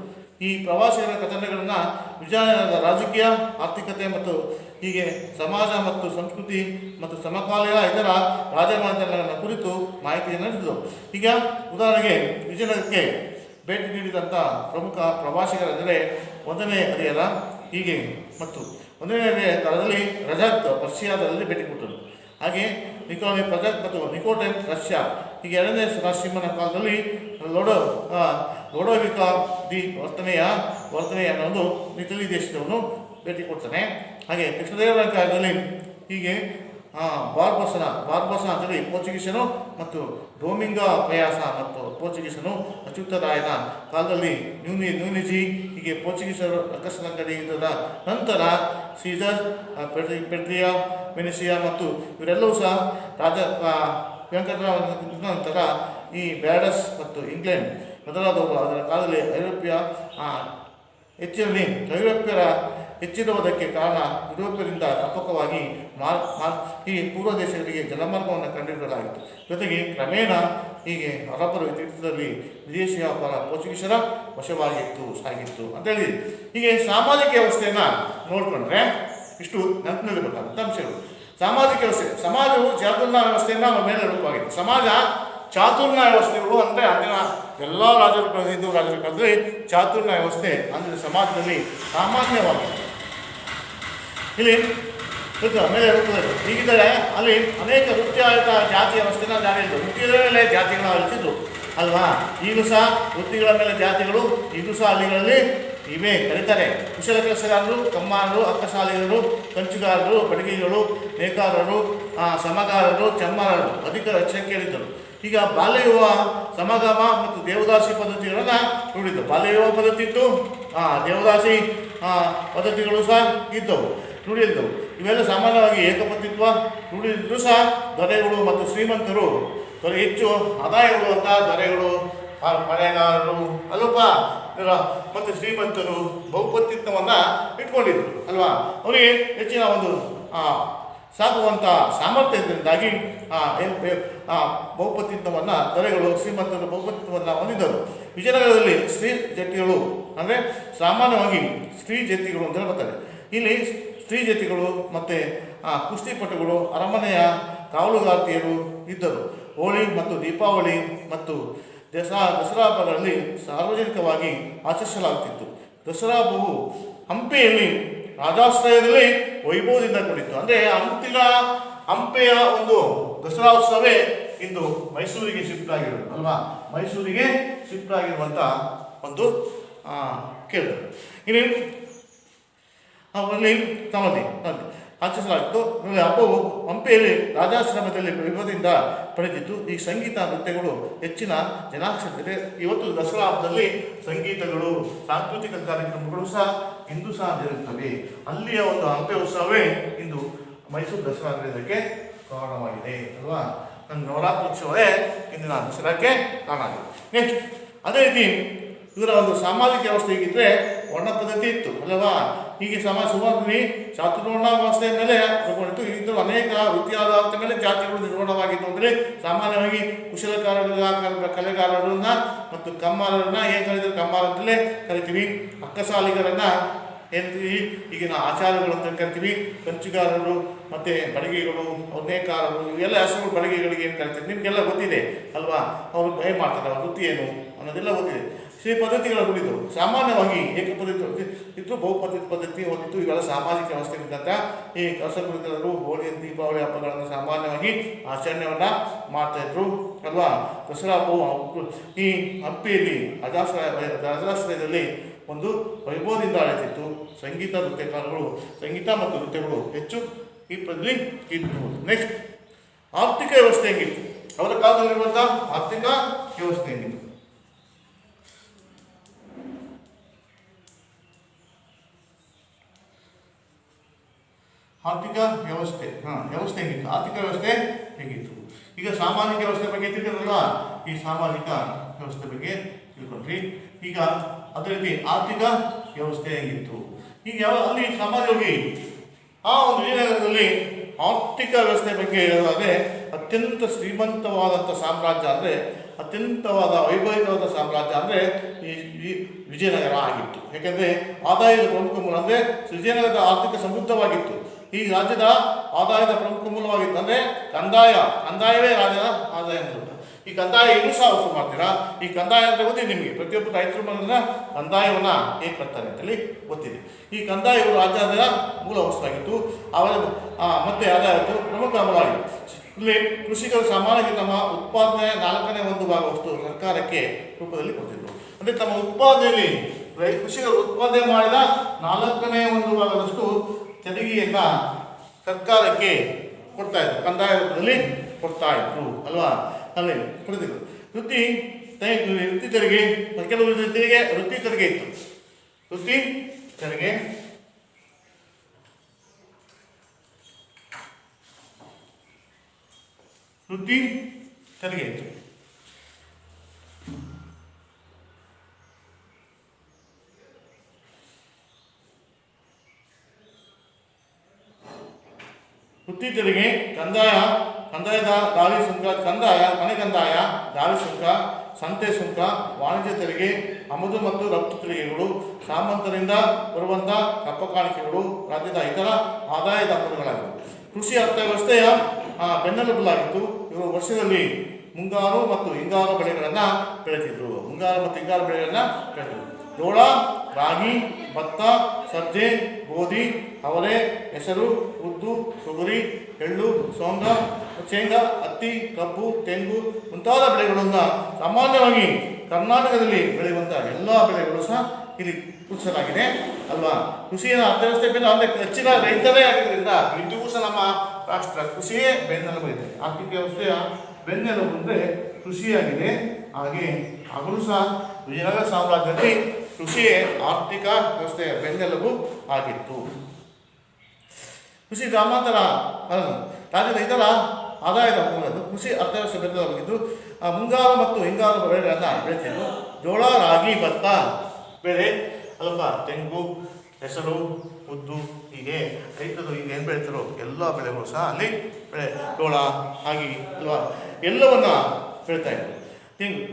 ಈ ಪ್ರವಾಸಿಗರ ಕಥನಗಳನ್ನು ವಿಜಯನಗರದ ರಾಜಕೀಯ, ಆರ್ಥಿಕತೆ ಮತ್ತು ಹೀಗೆ ಸಮಾಜ ಮತ್ತು ಸಂಸ್ಕೃತಿ ಮತ್ತು ಸಮಕಾಲೀನ ಇದರ ರಾಜಮನೆತನಗಳ ಕುರಿತು ಮಾಹಿತಿಯನ್ನು ನೀಡಿದರು. ಈಗ ಉದಾಹರಣೆಗೆ ವಿಜಯನಗರಕ್ಕೆ ಭೇಟಿ ನೀಡಿದಂಥ ಪ್ರಮುಖ ಪ್ರವಾಸಿಗರೆಂದರೆ 1ನೇ ಹರಿಹರ ಹೀಗೆ ಮತ್ತು 1ನೇ ಕಾಲದಲ್ಲಿ ರಜಾಕ್ ಪರ್ಷಿಯಾದಲ್ಲಿ ಭೇಟಿ ಕೊಟ್ಟರು. ಹಾಗೆ ನಿಕೋಲೆ ಪ್ರಜಾಕ್ ಮತ್ತು ನಿಕೋಟೈನ್ ರಷ್ಯಾ. ಹೀಗೆ 2ನೇ ನರಸಿಂಹನ ಕಾಲದಲ್ಲಿ ಲೋಡೋವಿಕ ದಿ ವರ್ತನೆಯ ಅನ್ನೋದು ಇಟಲಿ ದೇಶದವನು ಭೇಟಿ ಕೊಡ್ತಾನೆ. ಹಾಗೆ ಕೃಷ್ಣದೇವರ ಕಾಲದಲ್ಲಿ ಹೀಗೆ ಬಾರ್ಬಸ ಅಂತೇಳಿ ಪೋರ್ಚುಗೀಸನು ಮತ್ತು ಡೊಮಿಂಗ ಪ್ರಯಾಸ ಮತ್ತು ಪೋರ್ಚುಗೀಸನು ಅಚ್ಯುತರಾಯನ ಕಾಲದಲ್ಲಿ ನ್ಯೂನಿಜಿ ಹೀಗೆ ಪೋರ್ಚುಗೀಸರು ಅಕಸ್ಮಾತ್ ಯುದ್ಧದ ನಂತರ ಸೀಸರ್ ಪೆಡ್ರಿಯಾ ವೆನಿಸಿಯಾ ಮತ್ತು ಇವರೆಲ್ಲವೂ ಸಹ ರಾಜ ವೆಂಕಟರಾವ್ ನಂತರ ಈ ಬ್ಯಾಡಸ್ ಮತ್ತು ಇಂಗ್ಲೆಂಡ್ ಮೊದಲಾದವರು ಅದರ ಕಾಲದಲ್ಲಿ ಐರೋಪ್ಯರ ಹೆಚ್ಚಿರುವುದಕ್ಕೆ ಕಾರಣ ಯುರೋಪ್ಯರಿಂದ ವ್ಯಾಪಕವಾಗಿ ಈ ಪೂರ್ವ ದೇಶಗಳಿಗೆ ಜಲಮಾರ್ಗವನ್ನು ಕಂಡುಹಿಡಿಯಲಾಗಿತ್ತು. ಜೊತೆಗೆ ಕ್ರಮೇಣ ಹೀಗೆ ಅರಬ್ಬರ ತೀರ್ಥದಲ್ಲಿ ವಿದೇಶಿ ವ್ಯಾಪಾರ ಪೋರ್ಚುಗೀಸರ ವಶವಾಗಿತ್ತು ಸಾಗಿತ್ತು ಅಂತೇಳಿ ಹೀಗೆ ಸಾಮಾಜಿಕ ವ್ಯವಸ್ಥೆಯನ್ನು ನೋಡಿಕೊಂಡ್ರೆ ಇಷ್ಟು ನೆನಪಿನಲ್ಲಿರಬೇಕಾದಂಥ ಅಂಶಗಳು. ಸಾಮಾಜಿಕ ವ್ಯವಸ್ಥೆ, ಸಮಾಜವು ಚಾತುರ್ಯ ವ್ಯವಸ್ಥೆಯನ್ನು ಅವರ ಮೇಲೆ ರೂಪವಾಗಿತ್ತು. ಸಮಾಜ ಚಾತುರ್ಯ ವ್ಯವಸ್ಥೆಗಳು ಅಂದರೆ ಅಂದಿನ ಎಲ್ಲ ರಾಜರು ಹಿಂದೂ ರಾಜರ ಕಾಲದಲ್ಲಿ ಚಾತುರ್ಯ ವ್ಯವಸ್ಥೆ ಅಂದಿನ ಸಮಾಜದಲ್ಲಿ ಸಾಮಾನ್ಯವಾಗಿತ್ತು. ಇಲ್ಲಿ ಮೇಲೆ ರೂಪದಲ್ಲಿ ಹೀಗಿದ್ದರೆ ಅಲ್ಲಿ ಅನೇಕ ವೃತ್ತಿಯಾದ ಜಾತಿ ವ್ಯವಸ್ಥೆನ ಜಾರಿಯಿತ್ತು. ವೃತ್ತಿಗಳ ಮೇಲೆ ಜಾತಿಗಳನ್ನ ಅಳಿಸಿದ್ರು ಅಲ್ವಾ. ಈಗಲೂ ಸಹ ವೃತ್ತಿಗಳ ಮೇಲೆ ಜಾತಿಗಳು ಈಗಲೂ ಸಹ ಹಳ್ಳಿಗಳಲ್ಲಿ ಇವೇ ಕರೀತಾರೆ. ಕುಶಲ ಕೆಲಸಗಾರರು, ಕಮ್ಮಾರರು, ಅಕ್ಕಸಾಲಿಗರು, ಕಂಚುಗಾರರು, ಬಡಗಿಗಳು, ನೇಕಾರರು, ಸಮಗಾರರು, ಚಮ್ಮಾರರು ಅಧಿಕ ಸಂಖ್ಯೆಯಲ್ಲಿದ್ದರು. ಈಗ ಬಾಲ್ಯ ವಿವಾಹ, ಸಮಾಗಮ ಮತ್ತು ದೇವದಾಸಿ ಪದ್ಧತಿಗಳನ್ನು ರೂಢಿದ್ದವು. ಬಾಲ್ಯ ವಿವಾಹ ಪದ್ಧತಿ ಇತ್ತು, ದೇವದಾಸಿ ಪದ್ಧತಿಗಳು ಸಹ ಇದ್ದವು, ರೂಢಿದ್ದವು. ಇವೆಲ್ಲ ಸಾಮಾನ್ಯವಾಗಿ ಏಕಪತಿತ್ವ ರೂಢಿದ್ದರೂ ಸಹ ದೊರೆಗಳು ಮತ್ತು ಶ್ರೀಮಂತರು ಹೆಚ್ಚು ಆದಾಯಗಳು ಅಂತ ದೊರೆಗಳು, ಮನೆಗಾರರು ಅಲ್ಪ ಮತ್ತು ಶ್ರೀಮಂತರು ಬಹುಪತಿತ್ವವನ್ನು ಇಟ್ಕೊಂಡಿದ್ರು ಅಲ್ವಾ. ಅವರಿಗೆ ಹೆಚ್ಚಿನ ಒಂದು ಸಾಕುವಂಥ ಸಾಮರ್ಥ್ಯದಿಂದಾಗಿ ಬಹುಪತಿತ್ವವನ್ನು ದೊರೆಗಳು ಶ್ರೀಮಂತರು ಬಹುಪತಿತ್ವವನ್ನು ಹೊಂದಿದ್ದರು. ವಿಜಯನಗರದಲ್ಲಿ ಸ್ತ್ರೀ ಜತಿಗಳು ಅಂದರೆ ಸಾಮಾನ್ಯವಾಗಿ ಸ್ತ್ರೀ ಜತಿಗಳು ಅಂತ ಹೇಳ್ತಾರೆ. ಇಲ್ಲಿ ಸ್ತ್ರೀ ಜತಿಗಳು ಮತ್ತು ಕುಸ್ತಿಪಟುಗಳು, ಅರಮನೆಯ ಕಾವಲುಗಾರ್ತಿಯರು ಇದ್ದರು. ಹೋಳಿ ಮತ್ತು ದೀಪಾವಳಿ ಮತ್ತು ದಸರಾ ಹಬ್ಬಗಳಲ್ಲಿ ಸಾರ್ವಜನಿಕವಾಗಿ ಆಚರಿಸಲಾಗುತ್ತಿತ್ತು. ದಸರಾ ಹಬ್ಬವು ಹಂಪೆಯಲ್ಲಿ ರಾಜಾಶ್ರಯದಲ್ಲಿ ವೈಭವದಿಂದ ಕೂಡಿತ್ತು. ಅಂದರೆ ಹಂಪೆಯ ಒಂದು ದಸರಾ ಉತ್ಸವವೇ ಇಂದು ಮೈಸೂರಿಗೆ ಶಿಫ್ಟ್ ಆಗಿರೋದು ಅಲ್ವಾ. ಮೈಸೂರಿಗೆ ಶಿಫ್ಟ್ ಆಗಿರುವಂಥ ಒಂದು ಕೇಳಿದರು. ಇಲ್ಲಿ ಅವರಲ್ಲಿ ಸಮಾಧಿ ಆಚರಿಸಲಾಗಿತ್ತು. ಹಬ್ಬವು ಹಂಪೆಯಲ್ಲಿ ರಾಜಾಶ್ರಮದಲ್ಲಿ ವೈಭವದಿಂದ ಪಡೆದಿತ್ತು. ಈ ಸಂಗೀತ ನೃತ್ಯಗಳು ಹೆಚ್ಚಿನ ಜನಾಂಗದಲ್ಲಿದೆ. ಇವತ್ತು ದಸರಾ ಹಬ್ಬದಲ್ಲಿ ಸಂಗೀತಗಳು, ಸಾಂಸ್ಕೃತಿಕ ಕಾರ್ಯಕ್ರಮಗಳು ಸಹ ಇಂದು ಸಹ ಜರುಗುತ್ತವೆ. ಅಲ್ಲಿಯ ಒಂದು ಹಂಪೆ ಉತ್ಸವವೇ ಇಂದು ಮೈಸೂರು ದಸರಾ ನಡೆಯೋದಕ್ಕೆ ಕಾರಣವಾಗಿದೆ ಅಲ್ವಾ. ನನ್ನ ನವರಾತ್ರಿ ಉತ್ಸವವೇ ಇಂದಿನ ದಸರಾಕ್ಕೆ ಕಾರಣ ಆಗಿದೆ. ನೆಕ್ಸ್ಟ್ ಅದೇ ರೀತಿ ಇವರ ಒಂದು ಸಾಮಾಜಿಕ ವ್ಯವಸ್ಥೆ ಹೀಗಿದ್ದರೆ ವರ್ಣ ಪದ್ಧತಿ ಇತ್ತು ಅಲ್ಲವಾ. ಹೀಗೆ ಸುಮಾರು ಚಾತುರ್ವರ್ಣ ವ್ಯವಸ್ಥೆಯ ಮೇಲೆ ರೂಪುಗೊಂಡಿತ್ತು. ಇದ್ದು ಅನೇಕ ವೃತ್ತಿಯ ಆಧಾರದ ಮೇಲೆ ಜಾತಿಗಳು ನಿರ್ಮಾಣವಾಗಿತ್ತು. ಅಂದರೆ ಸಾಮಾನ್ಯವಾಗಿ ಕಲೆಗಾರರನ್ನ ಮತ್ತು ಕಮ್ಮಾರರನ್ನ ಏನು ಕರೀತೀವಿ, ಕಮ್ಮಾರ ಅಂತಲೇ ಕರಿತೀವಿ. ಅಕ್ಕಸಾಲಿಗರನ್ನ ಹೇಳ್ತೀವಿ, ಈಗಿನ ಆಚಾರಗಳು ಅಂತ ಕರಿತೀವಿ. ಕಂಚುಗಾರರು ಮತ್ತು ಬಡಗಿಗಳು, ನೇಕಾರರು, ಇವೆಲ್ಲ ಹೆಸರು ಬಡಗಿಗಳಿಗೆ ಏನು ಕರಿತೀವಿ ನಿಮಗೆಲ್ಲ ಗೊತ್ತಿದೆ ಅಲ್ವಾ. ಅವರು ಏನು ಮಾಡ್ತಾರೆ, ಅವ್ರ ವೃತ್ತಿ ಏನು ಅನ್ನೋದೆಲ್ಲ ಗೊತ್ತಿದೆ. ಶ್ರೀ ಪದ್ಧತಿಗಳು ರೂಢಿದ್ದವು. ಸಾಮಾನ್ಯವಾಗಿ ಏಕಪದ್ಧತಿ ಇತ್ತು, ಬಹುಪದ್ಧತಿ ಪದ್ಧತಿ ಹೊಂದಿತ್ತು. ಇವೆಲ್ಲ ಸಾಮಾಜಿಕ ವ್ಯವಸ್ಥೆಗಿದ್ದಂಥ ಈ ಕಸಗುಳಿಕರು ಹೋಳಿ ದೀಪಾವಳಿ ಹಬ್ಬಗಳನ್ನು ಸಾಮಾನ್ಯವಾಗಿ ಆಚರಣೆಯನ್ನು ಮಾಡ್ತಾಯಿದ್ರು ಅಲ್ವಾ. ದಸರಾ ಹಬ್ಬವು ಈ ಹಂಪಿಯಲ್ಲಿ ರಾಜಾಶ್ರಯದಲ್ಲಿ ಒಂದು ವೈಭವದಿಂದ ಆಳುತ್ತಿತ್ತು. ಸಂಗೀತ ಮತ್ತು ನೃತ್ಯಗಳು ಹೆಚ್ಚು ಈ ಪದ್ಧತಿ ಇತ್ತು. ನೆಕ್ಸ್ಟ್ ಆರ್ಥಿಕ ವ್ಯವಸ್ಥೆ ಹೆಂಗಿತ್ತು, ಅವರ ಕಾಲದಲ್ಲಿರುವಂಥ ಆರ್ಥಿಕ ವ್ಯವಸ್ಥೆ ಹೆಂಗಿತ್ತು. ಆರ್ಥಿಕ ವ್ಯವಸ್ಥೆ ಹೇಗಿತ್ತು, ಆರ್ಥಿಕ ವ್ಯವಸ್ಥೆ ಹೇಗಿತ್ತು. ಈಗ ಸಾಮಾಜಿಕ ವ್ಯವಸ್ಥೆ ಬಗ್ಗೆ ತಿಳ್ಕೊಂಡ್ರಲ್ಲ, ಈ ಸಾಮಾಜಿಕ ವ್ಯವಸ್ಥೆ ಬಗ್ಗೆ ತಿಳ್ಕೊಂಡ್ರಿ. ಈಗ ಅದೇ ರೀತಿ ಆರ್ಥಿಕ ವ್ಯವಸ್ಥೆ ಹೇಗಿತ್ತು. ಈಗ ಅಲ್ಲಿ ಸಮಾಜವಾಗಿ ಆ ಒಂದು ವಿಜಯನಗರದಲ್ಲಿ ಆರ್ಥಿಕ ವ್ಯವಸ್ಥೆ ಬಗ್ಗೆ ಹೇಳೋದಾದರೆ ಅತ್ಯಂತ ಶ್ರೀಮಂತವಾದಂಥ ಸಾಮ್ರಾಜ್ಯ ಅಂದರೆ ಅತ್ಯಂತವಾದ ವೈಭವಿಕವಾದ ಸಾಮ್ರಾಜ್ಯ ಅಂದರೆ ಈ ವಿಜಯನಗರ ಆಗಿತ್ತು. ಯಾಕೆಂದರೆ ಆದಾಯದ ಪ್ರಮುಖ ಮೂಲ ಅಂದರೆ ವಿಜಯನಗರದ ಆರ್ಥಿಕ ಸಮೃದ್ಧವಾಗಿತ್ತು. ಈ ರಾಜ್ಯದ ಆದಾಯದ ಪ್ರಮುಖ ಮೂಲವಾಗಿತ್ತು. ಅಂದರೆ ಕಂದಾಯವೇ ರಾಜ್ಯದ ಆದಾಯ ಮೂಲ. ಈ ಕಂದಾಯ ಇನ್ನೂ ಸಹ ವಸೂಲು ಮಾಡ್ತೀರಾ. ಈ ಕಂದಾಯ ಅಂದರೆ ಗೊತ್ತಿದೆ ನಿಮಗೆ, ಪ್ರತಿಯೊಬ್ಬ ರೈತರು ಮನೆಯ ಕಂದಾಯವನ್ನು ಹೇಗೆ ಕಟ್ತಾರೆ ಅಂತೇಳಿ ಗೊತ್ತಿದೆ. ಈ ಕಂದಾಯವು ರಾಜ್ಯದ ಮೂಲ ವಸ್ತುವಾಗಿತ್ತು. ಅವರ ಮತ್ತೆ ಆದಾಯದ ಪ್ರಮುಖ ಮೂಲವಾಗಿತ್ತು. ಇಲ್ಲಿ ಕೃಷಿಕರು ಸಾಮಾನ್ಯವಾಗಿ ತಮ್ಮ ಉತ್ಪಾದನೆಯ 4ನೇ ಒಂದು ಭಾಗವಷ್ಟು ಸರ್ಕಾರಕ್ಕೆ ರೂಪದಲ್ಲಿ ಕೊಡ್ತಿದ್ರು. ಅಂದರೆ ತಮ್ಮ ಉತ್ಪಾದನೆಯಲ್ಲಿ ಕೃಷಿಕರು ಉತ್ಪಾದನೆ ಮಾಡಿದ 4ನೇ ಒಂದು ಭಾಗದಷ್ಟು ತೆರಿಗೆಯನ್ನು ಸರ್ಕಾರಕ್ಕೆ ಕೊಡ್ತಾ ಇದ್ರು, ಕಂದಾಯ ರೂಪದಲ್ಲಿ ಕೊಡ್ತಾ ಇದ್ರು ಅಲ್ವಾ. ಅಲ್ಲಿ ಕೊಡ್ತಿದ್ರು. ವೃತ್ತಿ ತೆರಿಗೆ, ಕೆಲವು ತೆರಿಗೆ ವೃತ್ತಿ ತೆರಿಗೆ ಇತ್ತು. ವೃತ್ತಿ ತೆರಿಗೆ ವೃತ್ತಿ ತೆರಿಗೆ. ವೃತ್ತಿ ತೆರಿಗೆ, ಕಂದಾಯದ ದಾಳಿ ಸುಂಕ, ಮನೆ ಕಂದಾಯ, ದಾಳಿ ಸುಂಕ, ಸಂತೆ ಸುಂಕ, ವಾಣಿಜ್ಯ ತೆರಿಗೆ, ಆಮದು ಮತ್ತು ರಫ್ತು ತೆರಿಗೆಗಳು, ಸಾಮಂತರಿಂದ ಬರುವಂಥ ಕಪ್ಪ ಕಾಣಿಕೆಗಳು ರಾಜ್ಯದ ಇತರ ಆದಾಯದ ಮೂಲಗಳಾಗಿವೆ. ಕೃಷಿ ಅರ್ಥವ್ಯವಸ್ಥೆಯ ಬೆನ್ನೆಲುಬಾಗಿತ್ತು. ಇವರು ವರ್ಷದಲ್ಲಿ ಮುಂಗಾರು ಮತ್ತು ಹಿಂಗಾರು ಬೆಳೆಗಳನ್ನು ಬೆಳೆತಿದ್ರು. ಜೋಳ, ರಾಗಿ, ಭತ್ತ, ಸಜ್ಜೆ, ಗೋಧಿ, ಅವರೆ, ಹೆಸರು, ಉದ್ದು, ತೊಗರಿ, ಎಳ್ಳು, ಶೇಂಗಾ, ಹತ್ತಿ, ಕಬ್ಬು, ತೆಂಗು ಮುಂತಾದ ಬೆಳೆಗಳನ್ನು ಸಾಮಾನ್ಯವಾಗಿ ಕರ್ನಾಟಕದಲ್ಲಿ ಬೆಳೆಯುವಂಥ ಎಲ್ಲ ಬೆಳೆಗಳು ಸಹ ಇಲ್ಲಿ ಗುರುತಿಸಲಾಗಿದೆ ಅಲ್ವಾ. ಕೃಷಿಯ ಅರ್ಥವ್ಯವಸ್ಥೆ ಬೆನ್ನು ಅಂದರೆ ಹೆಚ್ಚಿನ ರೈತರೇ ಆಗಿದ್ದರಿಂದ ಇಂದಿಗೂ ಸಹ ನಮ್ಮ ರಾಷ್ಟ್ರ ಕೃಷಿಯೇ ಬೆನ್ನೆಲುಬು ಇದೆ. ಆರ್ಥಿಕ ವ್ಯವಸ್ಥೆಯ ಬೆನ್ನೆಲುಬು ಅಂದರೆ ಕೃಷಿಯಾಗಿದೆ. ಹಾಗೆ ಆಗಲೂ ಸಹ ವಿಜಯನಗರ ಸಾಮ್ರಾಜ್ಯದಲ್ಲಿ ಕೃಷಿಯೇ ಆರ್ಥಿಕ ವ್ಯವಸ್ಥೆಯ ಬೆನ್ನೆಲುಬು ಆಗಿತ್ತು. ಕೃಷಿ ಗ್ರಾಮಾಂತರ ರಾಜ್ಯದ ಇತರ ಆದಾಯದ ಮೂಲದ್ದು ಕೃಷಿ ಅರ್ಥವ್ಯವಸ್ಥೆ ಬೆನ್ನೆಲುಬಾಗಿದ್ದು. ಮುಂಗಾರು ಮತ್ತು ಹಿಂಗಾರು ಬೆಳೆಗಳನ್ನು ಬೆಳೆತಿದ್ದು. ಜೋಳ, ರಾಗಿ, ಭತ್ತ ಬೆಳೆ ಅಲ್ವಾ, ತೆಂಗು, ಹೆಸರು, ಉದ್ದು, ಹೀಗೆ ರೈತರು ಈಗ ಏನು ಬೆಳೀತಾರೋ ಎಲ್ಲ ಬೆಳೆಗಳು ಸಹ ಅಲ್ಲಿ ಜೋಳ, ರಾಗಿ ಅಲ್ವಾ ಎಲ್ಲವನ್ನ ಬೆಳೀತಾ ಇದ್ರು. ತೆಂಗು,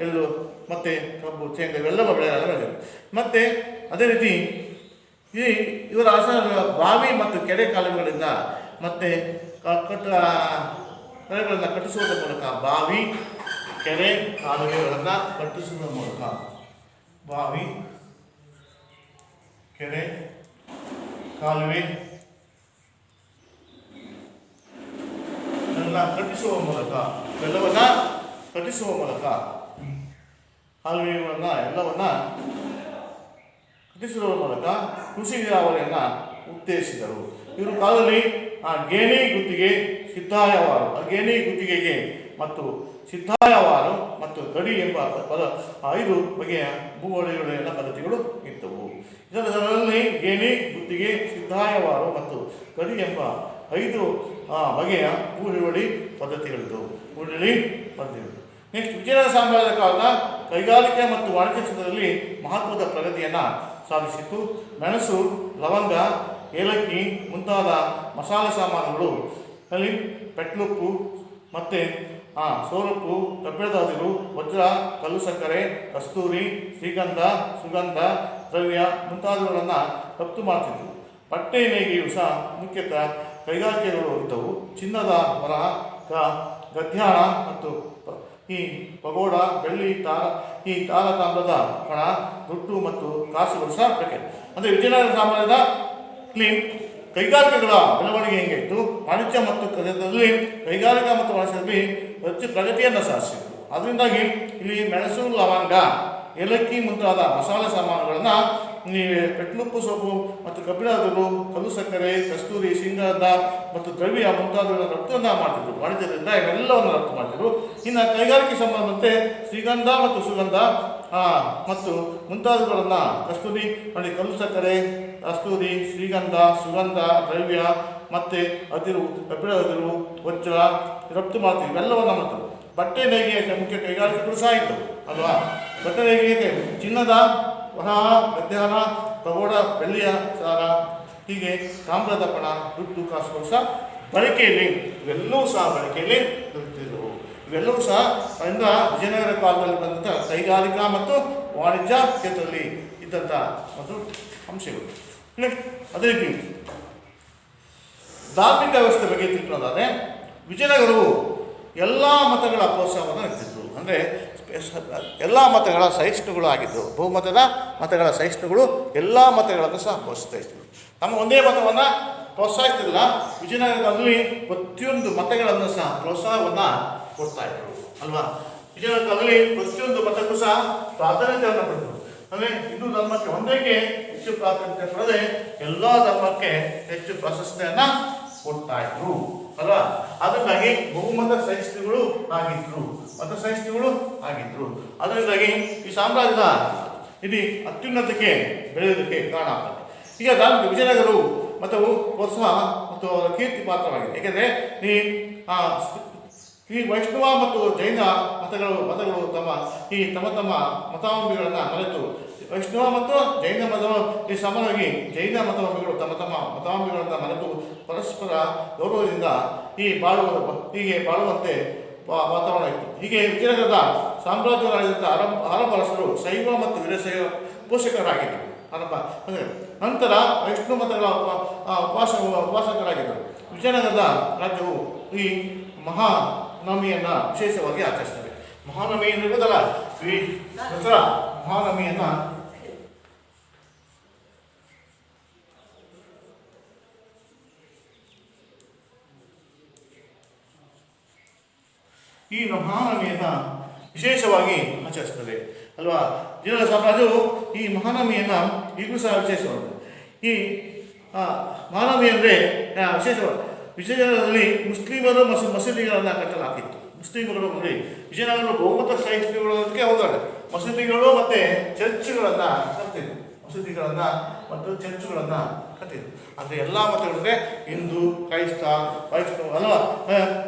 ಎಳ್ಳು ಮತ್ತು ಕಬ್ಬು, ಶೇಂಗಾ ಇವೆಲ್ಲವ ಬೆಳೆಗಳು. ಮತ್ತು ಅದೇ ರೀತಿ ಇವರ ಬಾವಿ ಮತ್ತು ಕೆರೆ ಕಾಲುವೆಗಳಿಂದ ಮತ್ತು ಕೆರೆಗಳನ್ನು ಕಟ್ಟಿಸುವುದರ ಮೂಲಕ, ಬಾವಿ ಕೆರೆ ಕಾಲುವೆಗಳನ್ನು ಕಟ್ಟಿಸುವುದರ ಮೂಲಕ, ಬಾವಿ ಕೆರೆ ಕಾಲುವೆ ಕಟ್ಟಿಸುವ ಮೂಲಕ, ಎಲ್ಲವನ್ನ ಕಟ್ಟಿಸುವ ಮೂಲಕ, ಕಾಲುವೆಗಳನ್ನು ಎಲ್ಲವನ್ನ ಕಟ್ಟಿಸುವ ಮೂಲಕ ಕೃಷಿ ನೀರಾವರಿಯನ್ನು ಉತ್ತೇಜಿಸಿದರು. ಇವರು ಕಾಲದಲ್ಲಿ ಗೇಣಿ ಗುತ್ತಿಗೆ, ಸಿದ್ಧಾಯವಾರು, ಗೇಣಿ ಗುತ್ತಿಗೆಗೆ ಮತ್ತು ಸಿದ್ಧಾಯವಾರು ಮತ್ತು ಗಡಿ ಎಂಬ 5 ಬಗೆಯ ಭೂ ಒಡೆಯುವ ಪದ್ಧತಿಗಳು ಇದ್ದವು. ಇದರಲ್ಲಿ ಗೇಣಿ ಗುತ್ತಿಗೆ, ಸಿದ್ಧಾಯವಾರು ಮತ್ತು ಗಡಿ ಎಂಬ 5 ಬಗೆಯ ಭೂ ಹಿಡುವಳಿ ಪದ್ಧತಿಗಳಿದ್ದವು. ನೆಕ್ಸ್ಟ್, ವಿಜಯನಗರ ಸಾಮ್ರಾಜ್ಯದ ಕಾಲದ ಕೈಗಾರಿಕೆ ಮತ್ತು ವಾಣಿಜ್ಯ ಕ್ಷೇತ್ರದಲ್ಲಿ ಮಹತ್ವದ ಪ್ರಗತಿಯನ್ನು ಸಾಧಿಸಿತ್ತು. ಮೆಣಸು, ಲವಂಗ, ಏಲಕ್ಕಿ ಮುಂತಾದ ಮಸಾಲೆ ಸಾಮಾನುಗಳು ಅಲ್ಲಿ ಪೆಟ್ಲುಪ್ಪು ಮತ್ತು ಸೋರುಪ್ಪು, ಕಬ್ಬಿಣದ ಅದಿರು, ವಜ್ರ, ಕಲ್ಲು ಸಕ್ಕರೆ, ಕಸ್ತೂರಿ, ಶ್ರೀಗಂಧ, ಸುಗಂಧ ದ್ರವ್ಯ ಮುಂತಾದವುಗಳನ್ನು ರಫ್ತು ಮಾಡ್ತಿದ್ದರು. ಬಟ್ಟೆ ನೇಯ್ಗೆಯೂ ಸಹ ಮುಖ್ಯತಃ ಕೈಗಾರಿಕೆಗಳು ಇದ್ದವು. ಚಿನ್ನದ ವರಹ, ಗದ್ಯಾಣ ಮತ್ತು ಈ ಪಗೋಡ, ಬೆಳ್ಳಿ, ತಾಮ್ರದ ಕಣ, ದುಡ್ಡು ಮತ್ತು ಕಾಸುಗಳು ಸಹ ಬೇಕೆ. ಅಂದರೆ ವಿಜಯನಗರ ಸಾಮ್ರಾಜ್ಯದಲ್ಲಿ ಕೈಗಾರಿಕೆಗಳ ಬೆಳವಣಿಗೆ ಹೆಂಗೆ ಇತ್ತು, ವಾಣಿಜ್ಯ ಮತ್ತು ಕ್ಷೇತ್ರದಲ್ಲಿ ಕೈಗಾರಿಕಾ ಮತ್ತು ವಾಣಿಜ್ಯದಲ್ಲಿ ಹೆಚ್ಚು ಪ್ರಗತಿಯನ್ನು ಸಾಧಿಸಿತ್ತು. ಅದರಿಂದಾಗಿ ಇಲ್ಲಿ ಮೆಣಸು, ಲವಂಗ, ಏಲಕ್ಕಿ ಮುಂತಾದ ಮಸಾಲೆ ಸಾಮಾನುಗಳನ್ನು ಪೆಟ್ಲುಪ್ಪು, ಸೊಪ್ಪು ಮತ್ತು ಕಬ್ಬಿಣದವರು, ಕಲ್ಲು ಸಕ್ಕರೆ, ಕಸ್ತೂರಿ, ಶೃಂಗಾರದ ಮತ್ತು ದ್ರವ್ಯ ಮುಂತಾದವುಗಳ ರಫ್ತನ್ನು ಮಾಡ್ತಿದ್ರು. ವಾಣಿಜ್ಯದಿಂದ ಇವೆಲ್ಲವನ್ನು ರಫ್ತು ಮಾಡ್ತಿದ್ರು. ಇನ್ನು ಕೈಗಾರಿಕೆ ಸಂಬಂಧಂತೆ ಶ್ರೀಗಂಧ ಮತ್ತು ಸುಗಂಧ ಮತ್ತು ಮುಂತಾದವುಗಳನ್ನು ಕಸ್ತೂರಿ ನೋಡಿ, ಕಲ್ಲು ಸಕ್ಕರೆ, ಕಸ್ತೂರಿ, ಶ್ರೀಗಂಧ, ಸುಗಂಧ ದ್ರವ್ಯ ಮತ್ತು ಅದಿರು, ಕಬ್ಬಿಣದ ಅದಿರು, ವಜ್ರ ರಫ್ತು ಮಾಡ್ತೀವಿ. ಇವೆಲ್ಲವನ್ನು ಮಾಡ್ತಾರೆ. ಬಟ್ಟೆ ನೇಯ್ಗೆಯ ಮುಖ್ಯ ಕೈಗಾರಿಕೆಗಳು ಸಹ ಇದ್ದವು ಅಲ್ವಾ. ಬಟ್ಟೆ ನೇಯ್ಗೆಗೆ ಚಿನ್ನದ ವರಹ, ಗದ್ಯಾನ, ಪಗೋಡ, ಬೆಳ್ಳಿಯ ಸಾರ, ಹೀಗೆ ತಾಮ್ರದ ಪಣ, ದುಡ್ಡು, ಕಾಸುಗಳು ಸಹ ಬಳಕೆಯಲ್ಲಿ ಇವೆಲ್ಲವೂ ಸಹ ಬಳಕೆಯಲ್ಲಿ ಇರುತ್ತಿದ್ದವು. ಇವೆಲ್ಲವೂ ಸಹ ಇಂದ ವಿಜಯನಗರ ಕಾಲದಲ್ಲಿ ಬಂದಂಥ ಕೈಗಾರಿಕಾ ಮತ್ತು ವಾಣಿಜ್ಯ ಕ್ಷೇತ್ರದಲ್ಲಿ ಇದ್ದಂಥ ಒಂದು ಅಂಶಗಳು. ನೆಕ್ಸ್ಟ್, ಅದೇ ರೀತಿ ಧಾರ್ಮಿಕ ವ್ಯವಸ್ಥೆ ಬಗ್ಗೆ ತಿಳ್ಕೊಳ್ಳೋದಾದರೆ ವಿಜಯನಗರವು ಎಲ್ಲ ಮತಗಳ ಪ್ರೋತ್ಸಾಹವನ್ನು ಇರ್ತಿದ್ರು. ಅಂದರೆ ಎಲ್ಲ ಮತಗಳ ಸಹಿಷ್ಣುಗಳು ಆಗಿದ್ದು. ಬಹುಮತದ ಮತಗಳ ಸಹಿಷ್ಣುಗಳು ಎಲ್ಲ ಮತಗಳನ್ನು ಸಹ ಪ್ರೋತ್ಸಾಹಿಸ್ತಿದ್ರು. ನಮ್ಮ ಒಂದೇ ಮತವನ್ನು ಪ್ರೋತ್ಸಾಹಿಸ್ತಿಲ್ಲ. ವಿಜಯನಗರದಲ್ಲಿ ಪ್ರತಿಯೊಂದು ಮತಗಳನ್ನು ಸಹ ಪ್ರೋತ್ಸಾಹವನ್ನು ಕೊಡ್ತಾಯಿದ್ರು ಅಲ್ವಾ. ವಿಜಯನಗರದಲ್ಲಿ ಪ್ರತಿಯೊಂದು ಮತಕ್ಕೂ ಸಹ ಪ್ರಾಧಾನ್ಯತೆಯನ್ನು ಕೊಟ್ಟರು. ಅಂದರೆ ಹಿಂದೂ ಧರ್ಮಕ್ಕೆ ಒಂದಕ್ಕೆ ಹೆಚ್ಚು ಪ್ರಾಧಾನ್ಯತೆ ಕೊಡದೆ ಎಲ್ಲ ಧರ್ಮಕ್ಕೆ ಹೆಚ್ಚು ಪ್ರಾಶಸ್ತ್ಯವನ್ನು ಕೊಡ್ತಾ ಇದ್ರು ಅಲ್ವಾ. ಅದರಿಂದಾಗಿ ಬಹುಮತ ಸಹಿಷ್ಣುಗಳು ಆಗಿದ್ರು, ಮತ ಸಹಿಷ್ಣುಗಳು ಆಗಿದ್ರು. ಅದರಿಂದಾಗಿ ಈ ಸಾಮ್ರಾಜ್ಯದ ಇದು ಅತ್ಯುನ್ನತಕ್ಕೆ ಬೆಳೆಯೋದಕ್ಕೆ ಕಾರಣ ಆಗ್ತದೆ. ಈಗ ವಿಜಯನಗರವು ಮತವು ಪ್ರೋತ್ಸಾಹ ಮತ್ತು ಅವರ ಕೀರ್ತಿ ಪಾತ್ರವಾಗಿದೆ. ಏಕೆಂದರೆ ಈ ಈ ವೈಷ್ಣವ ಮತ್ತು ಜೈನ ಮತಗಳು ತಮ್ಮ ಮತಾವಲಂಬಿಗಳನ್ನು ಮರೆತು ವೈಷ್ಣವ ಮತ್ತು ಜೈನ ಈ ಸಮಾನವಾಗಿ ಜೈನ ಮತಾವಲಂಬಿಗಳು ತಮ್ಮ ಮತಾವಲಂಬಿಗಳನ್ನು ಮರೆತು ಪರಸ್ಪರ ಗೌರವದಿಂದ ಹೀಗೆ ಬಾಳುವಂತೆ ವಾತಾವರಣ ಇತ್ತು. ಹೀಗೆ ವಿಜಯನಗರದ ಸಾಮ್ರಾಜ್ಯವಾಳಿದಂಥ ಆರಂಭರಸರು ಶೈವ ಮತ್ತು ವೀರಶೈವ ಪೋಷಕರಾಗಿದ್ದರು. ನಂತರ ವೈಷ್ಣವ ಮತಗಳ ಉಪಾಸಕರಾಗಿದ್ದರು. ವಿಜಯನಗರದ ರಾಜ್ಯವು ಈ ಮಹಾನವಮಿಯನ್ನು ವಿಶೇಷವಾಗಿ ಆಚರಿಸ್ತದೆ. ಮಹಾನವಮಿ ಎನ್ನುವುದಲ್ಲ, ಈ ದಸರಾ ಮಹಾನವಮಿಯನ್ನು ಈ ಮಹಾನವಮಿಯನ್ನು ವಿಶೇಷವಾಗಿ ಆಚರಿಸ್ತದೆ ಅಲ್ವಾ. ವಿಜಯನಗರ ಸಾಮ್ರಾಜ್ಯವು ಈ ಮಹಾನವಮಿಯನ್ನು ಈಗಲೂ ಸಹ ವಿಶೇಷವಾಗಿದೆ. ಈ ಮಹಾನವಮಿ ಅಂದರೆ ವಿಶೇಷವಾಗಿ ವಿಜಯನಗರದಲ್ಲಿ ಮುಸ್ಲಿಮರು ಮಸೀದಿಗಳನ್ನು ಕಟ್ಟಲಾಗಿತ್ತು. ಮುಸ್ಲಿಮರು ಅಂದರೆ ವಿಜಯನಗರ ಬಹುಮತ ಸಹಿಷ್ಣುಗಳಕ್ಕೆ ಹೋದಾಗ ಮಸೀದಿಗಳು ಮತ್ತು ಚರ್ಚ್ಗಳನ್ನು ಕಟ್ಟಿದ್ರು. ಮತ್ತು ಚರ್ಚ್ಗಳನ್ನು ಕಟ್ಟಿದ್ರು. ಅಂದರೆ ಎಲ್ಲ ಮತಗಳಿದ್ರೆ ಹಿಂದೂ, ಕ್ರೈಸ್ತ, ವೈಷ್ಣವ ಅಲ್ವಾ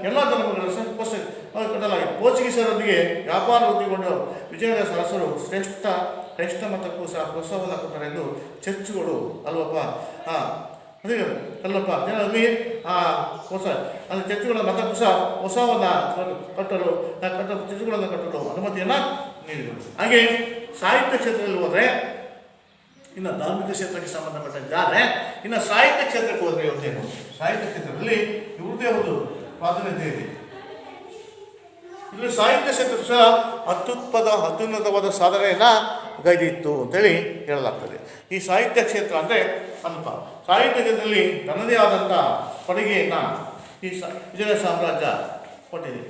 ಎಲ್ಲ ಧರ್ಮಗಳನ್ನು ಕಟ್ಟಲಾಗಿತ್ತು. ಪೋರ್ಚುಗೀಸರೊಂದಿಗೆ ವ್ಯಾಪಾರ ವೃದ್ಧಿಗೊಂಡು ವಿಜಯನಗರ ಸರಸರು ಶ್ರೇಷ್ಠ ಕ್ರೈಸ್ತ ಮತಕ್ಕೂ ಸಹ ಪ್ರೋತ್ಸಾಹವನ್ನು ಕೊಟ್ಟರೆಂದು ಚರ್ಚ್ಗಳು ಅಲ್ವಪ್ಪ ಅದೇ ಅಲ್ಲಪ್ಪ ಜನರಲ್ಲಿ ಅಂದರೆ ಚರ್ಚ್ಗಳ ಮತಕ್ಕೂ ಸಹ ಹೊಸವನ್ನು ಚರ್ಚ್ಗಳನ್ನು ಕಟ್ಟಲು ಅನುಮತಿಯನ್ನು ನೀಡಿದರು. ಹಾಗೆ ಸಾಹಿತ್ಯ ಕ್ಷೇತ್ರದಲ್ಲಿ ಹೋದರೆ ಇನ್ನು ಧಾರ್ಮಿಕ ಕ್ಷೇತ್ರಕ್ಕೆ ಸಂಬಂಧಪಟ್ಟಿದ್ದಾರೆ. ಇನ್ನು ಸಾಹಿತ್ಯ ಕ್ಷೇತ್ರಕ್ಕೆ ಹೋದರೆ ಇವತ್ತೇನು ಸಾಹಿತ್ಯ ಕ್ಷೇತ್ರದಲ್ಲಿ ಇವ್ರದೇ ಒಂದು ಪ್ರಾಧಾನ್ಯತೆ ಇದೆ. ಇಲ್ಲಿ ಸಾಹಿತ್ಯ ಕ್ಷೇತ್ರ ಸಹ ಅತ್ಯುನ್ನತವಾದ ಸಾಧನೆಯನ್ನು ಗೈದಿತ್ತು ಅಂತೇಳಿ ಹೇಳಲಾಗ್ತದೆ. ಈ ಸಾಹಿತ್ಯ ಕ್ಷೇತ್ರ ಅಂದರೆ ಅಲ್ಪ ಸಾಹಿತ್ಯ ಕ್ಷೇತ್ರದಲ್ಲಿ ತನ್ನದೇ ಆದಂಥ ಕೊಡುಗೆಯನ್ನು ಈ ವಿಜಯನಗರ ಸಾಮ್ರಾಜ್ಯ ಕೊಟ್ಟಿದೆ.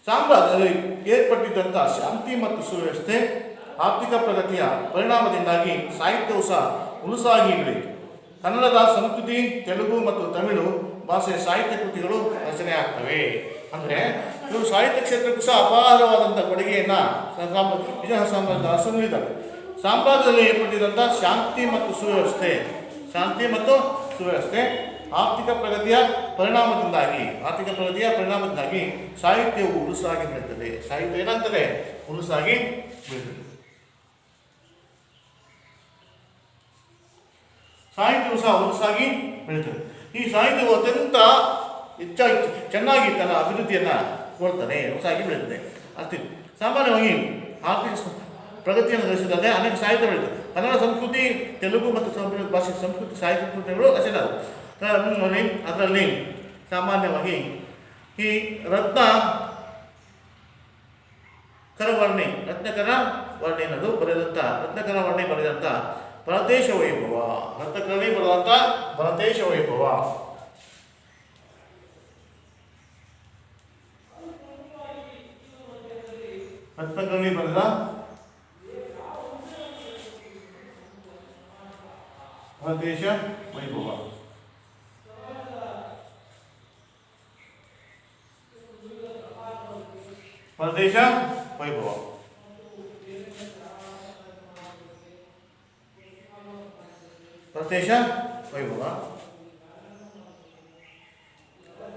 ಸಾಮ್ರಾಜ್ಯದಲ್ಲಿ ಏರ್ಪಟ್ಟಿದ್ದಂಥ ಶಾಂತಿ ಮತ್ತು ಸುವ್ಯವಸ್ಥೆ, ಆರ್ಥಿಕ ಪ್ರಗತಿಯ ಪರಿಣಾಮದಿಂದಾಗಿ ಸಾಹಿತ್ಯವು ಸಹ ಹುಲುಸಾಗಿ ಬೆಳೆಯಿತು. ಕನ್ನಡದ ಸಂಸ್ಕೃತಿ, ತೆಲುಗು ಮತ್ತು ತಮಿಳು ಭಾಷೆಯ ಸಾಹಿತ್ಯ ಕೃತಿಗಳು ರಚನೆ ಆಗ್ತವೆ. ಅಂದರೆ ಇವರು ಸಾಹಿತ್ಯ ಕ್ಷೇತ್ರಕ್ಕೂ ಸಹ ಅಪಾರವಾದಂಥ ಕೊಡುಗೆಯನ್ನು ವಿಜಯನಗರ ಸಾಮ್ರಾಜ್ಯದ ಅರಸರು ನೀಡಿದ್ದಾರೆ. ಸಾಮ್ರಾಜ್ಯದಲ್ಲಿ ಏರ್ಪಟ್ಟಿದ್ದಂಥ ಶಾಂತಿ ಮತ್ತು ಸುವ್ಯವಸ್ಥೆ ಆರ್ಥಿಕ ಪ್ರಗತಿಯ ಪರಿಣಾಮದಿಂದಾಗಿ ಸಾಹಿತ್ಯವು ಹುಲುಸಾಗಿ ಬೆಳೆಯುತ್ತದೆ. ಸಾಹಿತ್ಯ ಏನಾಗ್ತದೆ? ಹುಲುಸಾಗಿ ಬೆಳೆಯುತ್ತದೆ. ಸಾಹಿತ್ಯವು ಸಹ ಹುಲುಸಾಗಿ ಬೆಳೆಯುತ್ತದೆ. ಈ ಸಾಹಿತ್ಯವು ಅತ್ಯಂತ ಹೆಚ್ಚಾಗಿ ಚೆನ್ನಾಗಿ ತನ್ನ ಅಭಿವೃದ್ಧಿಯನ್ನು ಕೊಡ್ತಾನೆ, ಹೊಸಾಗಿ ಬೆಳೆಯುತ್ತದೆ. ಅಷ್ಟೇ ಸಾಮಾನ್ಯವಾಗಿ ಆರ್ಥಿಕ ಪ್ರಗತಿಯನ್ನು ಗಳಿಸಿದಾಗ ಅನೇಕ ಸಾಹಿತ್ಯ ಬೆಳೆಯುತ್ತದೆ. ಕನ್ನಡ ಸಂಸ್ಕೃತಿ, ತೆಲುಗು ಮತ್ತು ಸಂಸ್ಕೃತ ಭಾಷೆ ಸಂಸ್ಕೃತಿ ಸಾಹಿತ್ಯ ಕೃತಿಗಳು ರಚನೆ ಅದರಲ್ಲಿ ಸಾಮಾನ್ಯವಾಗಿ ಈ ರತ್ನಕರ ವರ್ಣಿ ಅನ್ನೋದು ಬರೆದಂಥ ಭರತೇಶ ವೈಭವ, ರತ್ನಕರ್ಣಿ ಬರೆದಂಥ ಭರತೇಶ ವೈಭವ, ರತ್ನಕರ್ಣಿ ಬರೆದ ಭರತೇಶ ವೈಭವ.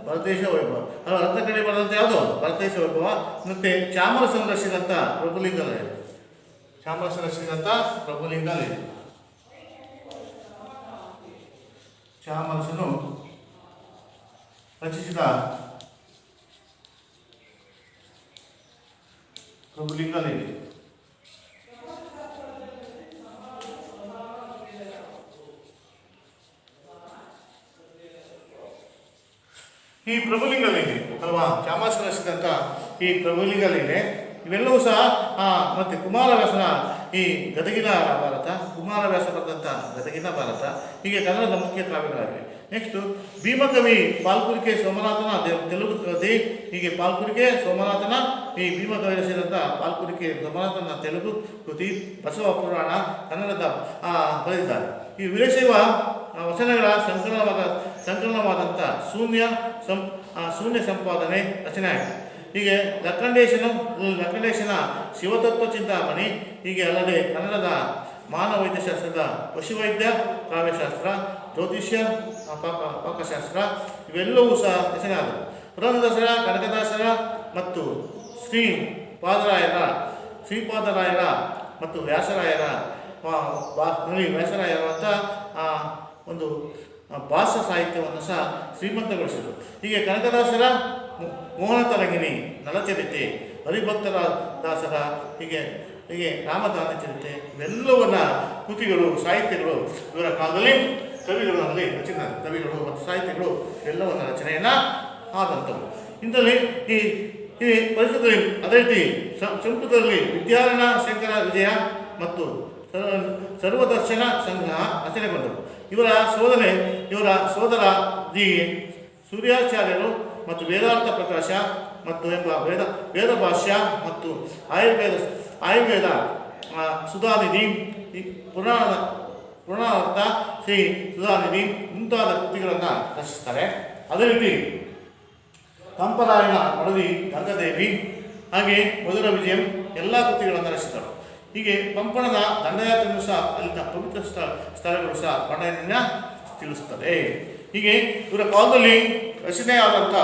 ಭರತೇಶ ವೈಭವ ರತ್ನಕರ್ಣಿ ಬರೆದಂಥ ಯಾವುದು? ಭರತೇಶ ವೈಭವ. ಮತ್ತೆ ಚಾಮರಸನ ರಚಿಸಿದಂಥ ಪ್ರಭುಲಿಂಗಾಲಯ, ಚಾಮರಸನು ರಚಿಸಿದ ಪ್ರಭುಲಿಂಗಾಲಯ. ಈ ಪ್ರಭುಲಿಂಗಾಲಯ ಅಲ್ವಾ, ಚಾಮರಸನ ರಚಿಸಿದಂಥ ಈ ಪ್ರಭುಲಿಂಗಾಲಯ ಇವೆಲ್ಲವೂ ಸಹ ಮತ್ತು ಕುಮಾರವ್ಯಾಸನ ಈ ಗದಗಿನ ಭಾರತ, ಕುಮಾರವ್ಯಾಸ ಬರೆದಂಥ ಗದಗಿನ ಭಾರತ, ಹೀಗೆ ಕನ್ನಡದ ಮುಖ್ಯ ಕಾವ್ಯಗಳಾಗಿವೆ. ನೆಕ್ಸ್ಟು ಭೀಮಕವಿ ಪಾಲ್ಕುರಿಕೆ ಸೋಮನಾಥನ ತೆಲುಗು ಕೃತಿ, ಹೀಗೆ ಪಾಲ್ಕುರಿಕೆ ಸೋಮನಾಥನ ಈ ಭೀಮಕವಿ ರಚಿಸಿದಂಥ ಪಾಲ್ಕುರಿಕೆ ಸೋಮನಾಥನ ತೆಲುಗು ಕೃತಿ, ಬಸವ ಪುರಾಣ ಕನ್ನಡದ ಬರೆದಿದ್ದಾರೆ. ಈ ವೀರಶೈವ ವಚನಗಳ ಸಂಕಲನವಾದಂಥ ಶೂನ್ಯ ಸಂಪಾದನೆ ರಚನೆ ಆಯಿತು. ಹೀಗೆ ಲಕ್ಕಂಡೇಶನ ಶಿವತತ್ವ ಚಿಂತಾಮಣಿ, ಹೀಗೆ ಅಲ್ಲದೆ ಕನ್ನಡದ ಮಾನವೈದ್ಯಶಾಸ್ತ್ರದ ಪಶುವೈದ್ಯ ಕಾವ್ಯಶಾಸ್ತ್ರ, ಜ್ಯೋತಿಷ್ಯ, ಪಾಕಶಾಸ್ತ್ರ ಇವೆಲ್ಲವೂ ಸಹ ರಚನೆ ಆದವು. ಪುರಂದರದಾಸರ, ಕನಕದಾಸರ ಮತ್ತು ಶ್ರೀಪಾದರಾಯರ ಮತ್ತು ವ್ಯಾಸರಾಯರ ಅಂತ ಒಂದು ಭಾಷಾ ಸಾಹಿತ್ಯವನ್ನು ಸಹ ಶ್ರೀಮಂತಗೊಳಿಸಿದರು. ಹೀಗೆ ಕನಕದಾಸರ ಮೋಹನ ತರಂಗಿಣಿ, ನಳಚರಿತೆ, ಹರಿಭಕ್ತರ ದಾಸರ ಹೀಗೆ ರಾಮದಾನ ಚರಿತೆ ಇವೆಲ್ಲವನ್ನ ಕೃತಿಗಳು, ಸಾಹಿತ್ಯಗಳು ಇವರ ಕಾಲದಲ್ಲಿ ಕವಿಗಳು ಮತ್ತು ಸಾಹಿತ್ಯಗಳು ಎಲ್ಲವನ್ನ ರಚನೆಯನ್ನು ಆದಂಥವು. ಇಂಥಲ್ಲಿ ಈ ಪರಿಸರದಲ್ಲಿ ಅದೇ ರೀತಿ ಸಂಸ್ಕೃತದಲ್ಲಿ ವಿದ್ಯಾರಣ್ಯ ಶಂಕರ ವಿಜಯ ಮತ್ತು ಸರ್ವದರ್ಶನ ಸಂಗ್ರಹ ರಚನೆಗೊಂಡರು. ಇವರ ಸೋದರ ಜಿ ಸೂರ್ಯಾಚಾರ್ಯರು ಮತ್ತು ವೇದಾರ್ಥ ಪ್ರಕಾಶ ಮತ್ತು ಎಂಬ ವೇದ ಭಾಷ್ಯ ಮತ್ತು ಆಯುರ್ವೇದ ಸುಧಾನಿಧಿ, ಪುರಾಣಾರ್ಥ ಶ್ರೀ ಸುಧಾನಿಧಿ ಮುಂತಾದ ಕೃತಿಗಳನ್ನು ರಚಿಸ್ತಾರೆ. ಅದೇ ರೀತಿ ಕಂಪರಾಯಣ ಮಡದಿ ಗಂಗಾದೇವಿ ಹಾಗೆ ಮಧುರ ವಿಜಯಂ ಎಲ್ಲ ಕೃತಿಗಳನ್ನು ರಚಿಸಿದರು. ಹೀಗೆ ಪಂಪಣದ ದಂಡಯಾತ್ರೆಯನ್ನು ಸಹ ಅಲ್ಲಿನ ಪವಿತ್ರ ಸ್ಥಳಗಳು ಸಹ ವರ್ಣನೆಯನ್ನು ತಿಳಿಸುತ್ತದೆ. ಹೀಗೆ ಇವರ ಕಾಲದಲ್ಲಿ ರಚನೆಯಾದಂಥ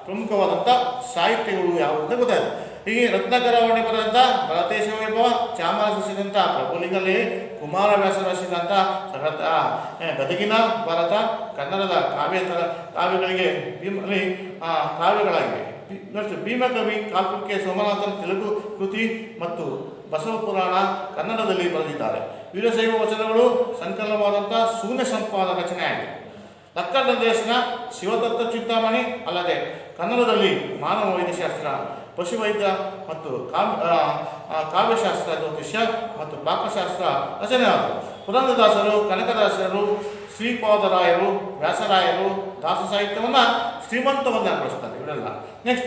ಪ್ರಮುಖವಾದಂಥ ಸಾಹಿತ್ಯಗಳು ಯಾವುವು ಅಂತ ಗೊತ್ತಾಯಿತು. ಹೀಗೆ ರತ್ನಾಕರವರ್ಣೆ ಬರೆದಂಥ ಭರತೇಶ ವೈಭವ, ಚಾಮರ ರಚಿಸಿದಂಥ ಪ್ರಭುಲಿಂಗಲ್ಲಿ, ಕುಮಾರವ್ಯಾಸ ರಚಿಸಿದಂಥ ಗದಗಿನ ಭಾರತ, ಕನ್ನಡದ ಕಾವ್ಯಗಳಿಗೆ ಕಾವ್ಯಗಳಾಗಿವೆ. ಭೀಮಕವಿ ಕಾಲ್ಪಕ್ಕೆ ಸೋಮನಾಥನ್ ತೆಲುಗು ಕೃತಿ ಮತ್ತು ಬಸವ ಪುರಾಣ ಕನ್ನಡದಲ್ಲಿ ಬರೆದಿದ್ದಾರೆ. ವೀರಶೈವ ವಚನಗಳು ಸಂಕಲನವಾದಂಥ ಶೂನ್ಯ ಸಂಪಾದ ರಚನೆ ಆಯಿತು. ಲಕ್ಕನಂದೇಶನ ಶಿವತತ್ವ ಚಿಂತಾಮಣಿ ಅಲ್ಲದೆ ಕನ್ನಡದಲ್ಲಿ ಮಾನವ ವೈದ್ಯಶಾಸ್ತ್ರ, ಪಶುವೈದ್ಯ ಮತ್ತು ಕಾವ್ಯಶಾಸ್ತ್ರ, ಜ್ಯೋತಿಷ್ಯ ಮತ್ತು ಪಾಕಶಾಸ್ತ್ರ ರಚನೆ ಆದವು. ಪುರಂದರದಾಸರು, ಕನಕದಾಸರು, ಶ್ರೀಪಾದರಾಯರು, ವ್ಯಾಸರಾಯರು ದಾಸ ಸಾಹಿತ್ಯವನ್ನು ಶ್ರೀಮಂತವನ್ನಾಗೊಳಿಸ್ತಾರೆ ಇವರೆಲ್ಲ. ನೆಕ್ಸ್ಟ್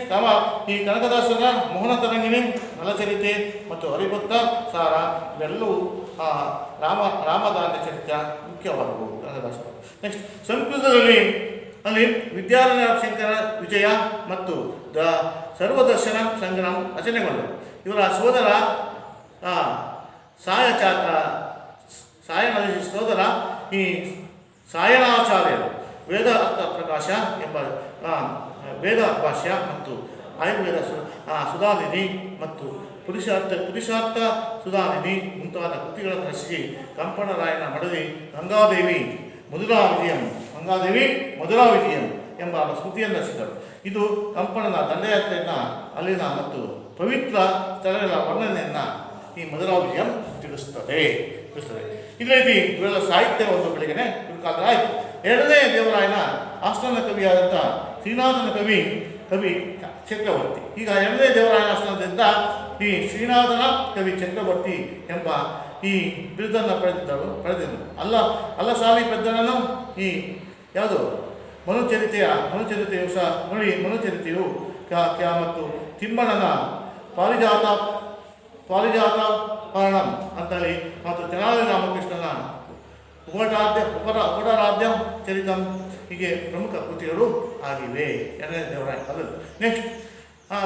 ಈ ಕನಕದಾಸರ ಮೋಹನ ತರಂಗಿಣಿ, ನಲಚರಿತೆ ಮತ್ತು ಹರಿಭಕ್ತ ಸಾರ ಇವೆಲ್ಲವೂ ರಾಮದಾನ ಚರಿತ್ರೆ ಮುಖ್ಯವಾದವು ಕನಕದಾಸರು. ನೆಕ್ಸ್ಟ್ ಸಂಸ್ಕೃತದಲ್ಲಿ ವಿದ್ಯಾರಣ್ಯ ಶಂಕರ ವಿಜಯ ಮತ್ತು ಸರ್ವದರ್ಶನ ಸಂಗ್ರಹ ರಚನೆಗೊಂಡರು. ಇವರ ಸೋದರ ಈ ಸಾಯಣಾಚಾರ್ಯರು ವೇದ ಅರ್ಥ ಪ್ರಕಾಶ ಎಂಬ ವೇದ ಭಾಷ್ಯ ಮತ್ತು ಆಯುರ್ವೇದ ಸುಧಾನಿಧಿ ಮತ್ತು ಪುರುಷಾರ್ಥ ಸುಧಾನಿಧಿ ಮುಂತಾದ ಕೃತಿಗಳನ್ನು ರಚಿಸಿ ಕಂಪಣರಾಯನ ಮಡದಿ ಗಂಗಾದೇವಿ ಮಧುರಾ ವಿಜಯಂ ಎಂಬ ಸ್ಮೃತಿಯನ್ನು ರಚಿಸಿದರು. ಇದು ಕಂಪಣನ ದಂಡಯಾತ್ರೆಯನ್ನು ಅಲ್ಲಿನ ಮತ್ತು ಪವಿತ್ರ ಸ್ಥಳಗಳ ವರ್ಣನೆಯನ್ನು ಈ ಮಧುರಾ ವಿಜಯಂ ತಿಳಿಸುತ್ತದೆ. ಇದೇ ರೀತಿ ಇವೆಲ್ಲ ಸಾಹಿತ್ಯ ಒಂದು ಬೆಳಗ್ಗೆ ಕಾಲ ಆಯಿತು. ಎರಡನೇ ದೇವರಾಯನ ಆಸ್ಥಾನ ಕವಿಯಾದಂಥ ಶ್ರೀನಾಥನ ಕವಿ ಚಕ್ರವರ್ತಿ. ಈಗ ಎರಡನೇ ದೇವರಾಯನ ಆಸ್ಥಾನದಿಂದ ಈ ಶ್ರೀನಾಥನ ಕವಿ ಚಕ್ರವರ್ತಿ ಎಂಬ ಈ ಬಿರುದನ್ನು ಪಡೆದಿದ್ದರು. ಅಲ್ಲಸಾಲಿ ಪೆದ್ದನನ್ನು ಈ ಯಾವುದು ಮನುಚರಿತೆಯು ಸಹ ಮನುಚರಿತೆಯು ಮತ್ತು ತಿಮ್ಮಣ್ಣನ ಪಾರಿಜಾತ ಪರ್ಣಂ ಅಂತೇಳಿ ಮತ್ತು ತೆನಾಲಿ ರಾಮಕೃಷ್ಣನ ಉಪರಾಧ್ಯ ಚರಿತಂ ಹೀಗೆ ಪ್ರಮುಖ ಕೃತಿಗಳು ಆಗಿವೆ ಎರಡನೇ ದೇವರಾಯ ಕಾಲದಲ್ಲಿ. ನೆಕ್ಸ್ಟ್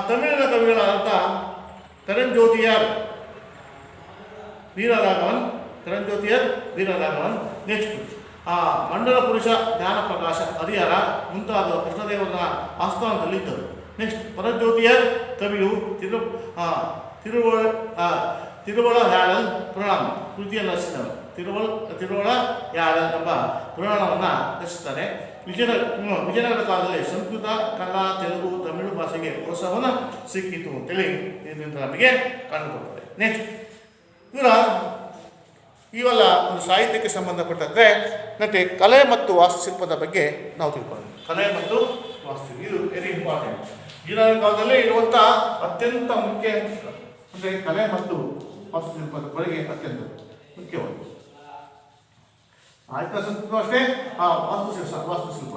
ತಮಿಳಿನ ಕವಿಗಳಾದಂಥ ಪೆರಂಜೋತಿಯರ್ ವೀರರಾಘವನ್. ನೆಕ್ಸ್ಟ್ ಮಂಡಲ ಪುರುಷ ಜ್ಞಾನ ಪ್ರಕಾಶ ಹರಿಹರ ಮುಂತಾದ ಕೃಷ್ಣದೇವರ ಆಸ್ಥಾನದಲ್ಲಿದ್ದರು. ನೆಕ್ಸ್ಟ್ ಪರಜ್ಯೋತಿಯರ್ ಕವಿಯು ತಿರುವಳಯಾಳಲ್ ಪುರಾಣ ಕೃತಿಯನ್ನು ರಚಿಸಿದನು. ತಿರುವಳಯಾಳಲ್ ಎಂಬ ಪುರಾಣವನ್ನು ರಚಿಸ್ತಾನೆ. ವಿಜಯನಗರ ಕಾಲದಲ್ಲಿ ಸಂಸ್ಕೃತ, ಕನ್ನಡ, ತೆಲುಗು, ತಮಿಳು ಭಾಷೆಗೆ ಪ್ರೋತ್ಸಾಹವನ್ನು ಸಿಕ್ಕಿತು ಅಂತೇಳಿ ಇದರಿಂದ ನಮಗೆ ಕಂಡುಕೊಳ್ತದೆ. ನೆಕ್ಸ್ಟ್ ಇವೆಲ್ಲ ಒಂದು ಸಾಹಿತ್ಯಕ್ಕೆ ಸಂಬಂಧಪಟ್ಟಂತೆ ಮತ್ತೆ ಕಲೆ ಮತ್ತು ವಾಸ್ತುಶಿಲ್ಪದ ಬಗ್ಗೆ ನಾವು ತಿಳ್ಕೊಳ್ಳೋಣ. ಕಲೆ ಮತ್ತು ವಾಸ್ತುಶಿಲ್ಪ ಇದು ವೆರಿ ಇಂಪಾರ್ಟೆಂಟ್. ವಿಜಯನಗರ ಕಾಲದಲ್ಲಿ ಇರುವಂಥ ಅತ್ಯಂತ ಮುಖ್ಯ ಅಂದರೆ ಕಲೆ ಮತ್ತು ವಾಸ್ತುಶಿಲ್ಪದ ಕೊಡುಗೆ ಅತ್ಯಂತ ಮುಖ್ಯವಾಗಿದೆ. ಆಯ್ತಾ ಸಂಸ್ಕೃತ ಅಷ್ಟೇ ವಾಸ್ತುಶಿಲ್ಪ